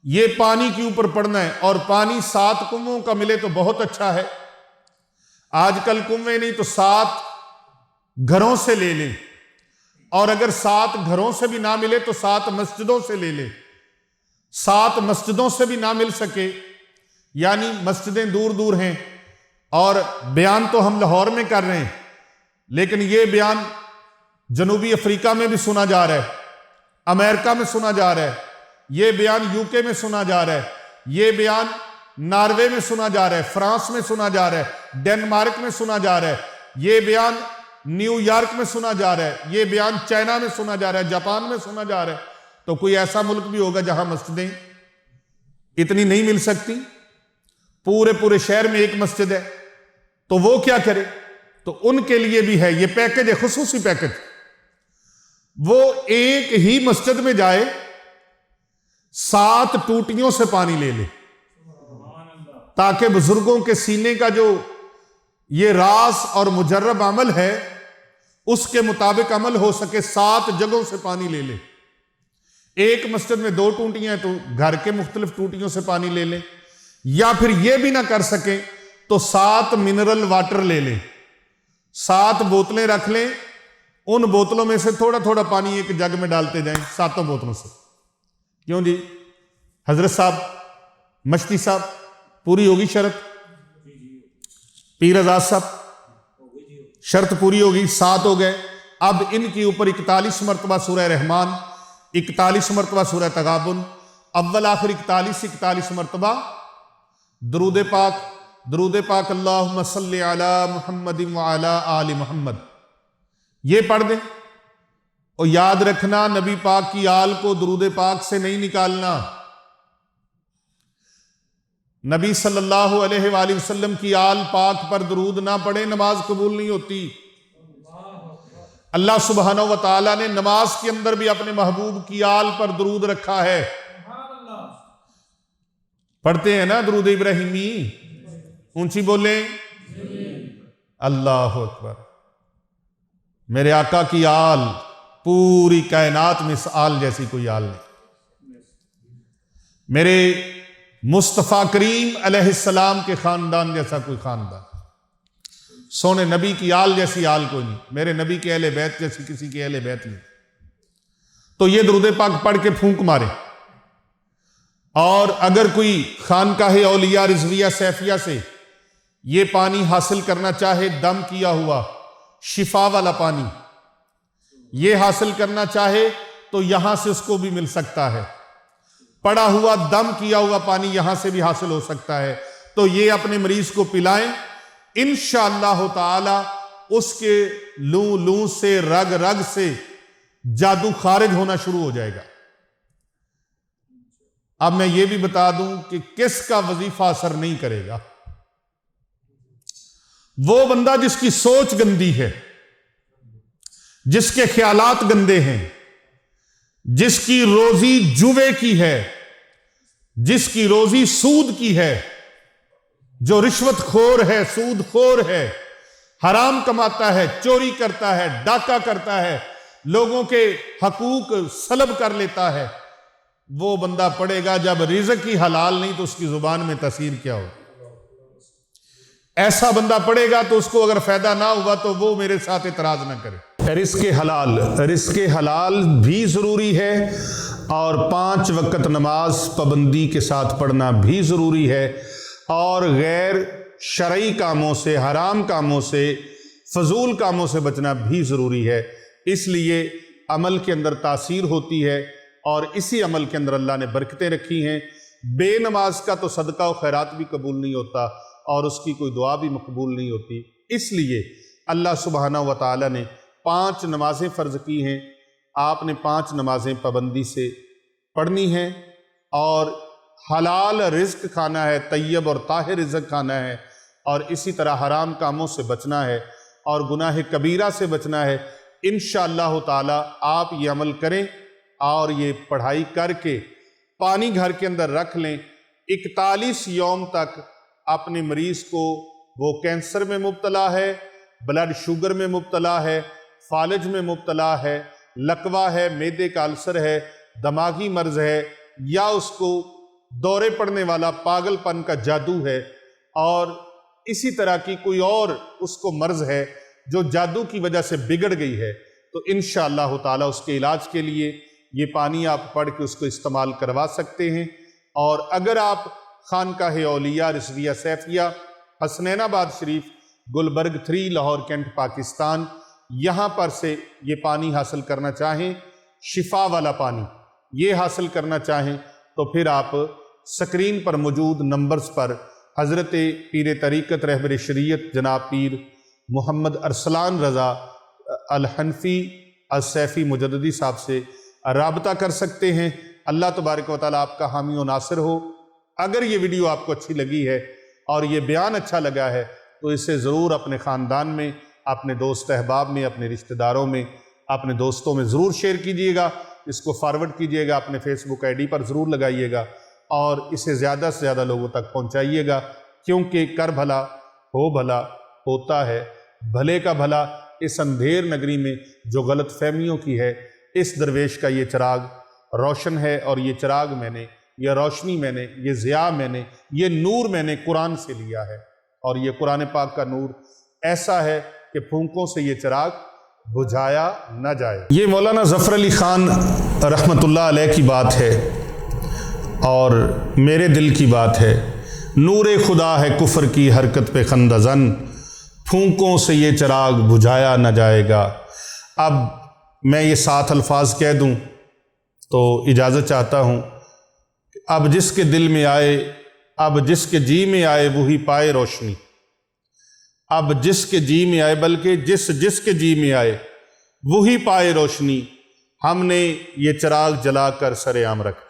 Speaker 1: یہ پانی کے اوپر پڑھنا ہے، اور پانی 7 کنووں کا ملے تو بہت اچھا ہے۔ آج کل کنویں نہیں تو 7 گھروں سے لے لیں، اور اگر 7 گھروں سے بھی نہ ملے تو 7 مسجدوں سے لے لیں۔ 7 مسجدوں سے بھی نہ مل سکے، یعنی مسجدیں دور دور ہیں، اور بیان تو ہم لاہور میں کر رہے ہیں، لیکن یہ بیان جنوبی افریقہ میں بھی سنا جا رہا ہے، امریکہ میں سنا جا رہا ہے، یہ بیان UK میں سنا جا رہا ہے، یہ بیان ناروے میں سنا جا رہا ہے، فرانس میں سنا جا رہا ہے، ڈنمارک میں سنا جا رہا ہے، یہ بیان نیو یارک میں سنا جا رہا ہے، یہ بیان چائنا میں سنا جا رہا ہے، جاپان میں سنا جا رہا ہے۔ تو کوئی ایسا ملک بھی ہوگا جہاں مسجدیں اتنی نہیں مل سکتی؟ پورے شہر میں ایک مسجد ہے، تو وہ کیا کرے؟ تو ان کے لیے بھی ہے یہ پیکج، ہے خصوصی پیکج۔ وہ ایک ہی مسجد میں جائے، 7 ٹوٹیوں سے پانی لے لے، تاکہ بزرگوں کے سینے کا جو یہ راز اور مجرب عمل ہے اس کے مطابق عمل ہو سکے۔ 7 جگہوں سے پانی لے لے۔ ایک مسجد میں 2 ٹوٹیاں ہیں تو گھر کے مختلف ٹوٹیوں سے پانی لے لیں، یا پھر یہ بھی نہ کر سکیں تو 7 منرل واٹر لے لیں، 7 بوتلیں رکھ لیں، ان بوتلوں میں سے تھوڑا تھوڑا پانی ایک جگ میں ڈالتے جائیں، 7 بوتلوں سے۔ کیوں جی حضرت صاحب، مشتی صاحب، پوری ہوگی شرط؟ پیر ازاد صاحب، شرط پوری ہوگی، 7 ہو گئے۔ اب ان کے اوپر 41 مرتبہ سورہ رحمان، 41 مرتبہ سورہ تغابن، اول آخر 41 مرتبہ درود پاک اللہم صلی علی محمد وعلی آل محمد، یہ پڑھ دیں۔ اور یاد رکھنا نبی پاک کی آل کو درود پاک سے نہیں نکالنا۔ نبی صلی اللہ علیہ وآلہ وسلم کی آل پاک پر درود نہ پڑھے نماز قبول نہیں ہوتی۔ اللہ سبحانہ و تعالیٰ نے نماز کے اندر بھی اپنے محبوب کی آل پر درود رکھا ہے۔ پڑھتے ہیں نا درود ابراہیمی؟ اونچی بولیں اللہ اکبر۔ میرے آقا کی آل، پوری کائنات میں اس آل جیسی کوئی آل نہیں۔ میرے مصطفیٰ کریم علیہ السلام کے خاندان جیسا کوئی خاندان، سونے نبی کی آل جیسی آل کوئی نہیں، میرے نبی کے اہل بیت جیسی کسی کے اہل بیت نہیں۔ تو یہ درود پاک پڑھ کے پھونک مارے، اور اگر کوئی خانقاہ اولیاء رضویہ سیفیہ سے یہ پانی حاصل کرنا چاہے، دم کیا ہوا شفا والا پانی یہ حاصل کرنا چاہے تو یہاں سے اس کو بھی مل سکتا ہے، پڑا ہوا دم کیا ہوا پانی یہاں سے بھی حاصل ہو سکتا ہے۔ تو یہ اپنے مریض کو پلائیں، انشاءاللہ تعالی اس کے لوں سے، رگ رگ سے جادو خارج ہونا شروع ہو جائے گا۔ اب میں یہ بھی بتا دوں کہ کس کا وظیفہ اثر نہیں کرے گا؟ وہ بندہ جس کی سوچ گندی ہے، جس کے خیالات گندے ہیں، جس کی روزی جوے کی ہے، جس کی روزی سود کی ہے، جو رشوت خور ہے، سود خور ہے، حرام کماتا ہے، چوری کرتا ہے، ڈاکہ کرتا ہے، لوگوں کے حقوق سلب کر لیتا ہے، وہ بندہ پڑھے گا جب رزق ہی حلال نہیں تو اس کی زبان میں تاثیر کیا ہو؟ ایسا بندہ پڑھے گا تو اس کو اگر فائدہ نہ ہوا تو وہ میرے ساتھ اعتراض نہ کرے۔ رزق حلال بھی ضروری ہے، اور 5 وقت نماز پابندی کے ساتھ پڑھنا بھی ضروری ہے، اور غیر شرعی کاموں سے، حرام کاموں سے، فضول کاموں سے بچنا بھی ضروری ہے۔ اس لیے عمل کے اندر تاثیر ہوتی ہے، اور اسی عمل کے اندر اللہ نے برکتیں رکھی ہیں۔ بے نماز کا تو صدقہ و خیرات بھی قبول نہیں ہوتا، اور اس کی کوئی دعا بھی مقبول نہیں ہوتی۔ اس لیے اللہ سبحانہ و تعالیٰ نے 5 نمازیں فرض کی ہیں، آپ نے 5 نمازیں پابندی سے پڑھنی ہیں، اور حلال رزق کھانا ہے، طیب اور طاہر رزق کھانا ہے، اور اسی طرح حرام کاموں سے بچنا ہے، اور گناہ کبیرہ سے بچنا ہے۔ انشاءاللہ تعالی آپ یہ عمل کریں، اور یہ پڑھائی کر کے پانی گھر کے اندر رکھ لیں۔ 41 یوم تک اپنے مریض کو، وہ کینسر میں مبتلا ہے، بلڈ شوگر میں مبتلا ہے، فالج میں مبتلا ہے، لقوہ ہے، معدے کا السر ہے، دماغی مرض ہے یا اس کو دورے پڑنے والا پاگل پن کا جادو ہے اور اسی طرح کی کوئی اور اس کو مرض ہے جو جادو کی وجہ سے بگڑ گئی ہے، تو انشاءاللہ تعالی اس کے علاج کے لیے یہ پانی آپ پڑھ کے اس کو استعمال کروا سکتے ہیں۔ اور اگر آپ خانقاہ اولیاء رضویہ سیفیہ حسنین آباد شریف گلبرگ 3 لاہور کینٹ پاکستان یہاں پر سے یہ پانی حاصل کرنا چاہیں، شفا والا پانی یہ حاصل کرنا چاہیں، تو پھر آپ سکرین پر موجود نمبرز پر حضرت پیر طریقت رہبر شریعت جناب پیر محمد ارسلان رضا الحنفی السیفی مجددی صاحب سے رابطہ کر سکتے ہیں۔ اللہ تبارک و تعالیٰ آپ کا حامی و ناصر ہو۔ اگر یہ ویڈیو آپ کو اچھی لگی ہے اور یہ بیان اچھا لگا ہے تو اسے ضرور اپنے خاندان میں، اپنے دوست احباب میں، اپنے رشتہ داروں میں، اپنے دوستوں میں ضرور شیئر کیجئے گا، اس کو فارورڈ کیجئے گا، اپنے فیس بک آئی ڈی پر ضرور لگائیے گا اور اسے زیادہ سے زیادہ لوگوں تک پہنچائیے گا، کیونکہ کر بھلا ہو بھلا ہوتا ہے بھلے کا بھلا۔ اس اندھیر نگری میں جو غلط فہمیوں کی ہے، اس درویش کا یہ چراغ روشن ہے، اور یہ چراغ میں نے، یہ روشنی میں نے، یہ ضیاء میں نے، یہ نور میں نے قرآن سے لیا ہے، اور یہ قرآن پاک کا نور ایسا ہے کہ پھونکوں سے یہ چراغ بجھایا نہ جائے۔ یہ مولانا ظفر علی خان رحمۃ اللہ علیہ کی بات ہے اور میرے دل کی بات ہے۔ نور خدا ہے کفر کی حرکت پہ خندہ زن، پھونکوں سے یہ چراغ بجھایا نہ جائے گا۔ اب میں یہ 7 الفاظ کہہ دوں تو اجازت چاہتا ہوں۔ اب جس کے دل میں آئے، اب جس کے جی میں آئے وہی پائے روشنی، اب جس کے جی میں آئے، بلکہ جس کے جی میں آئے وہی پائے روشنی، ہم نے یہ چراغ جلا کر سر عام رکھا۔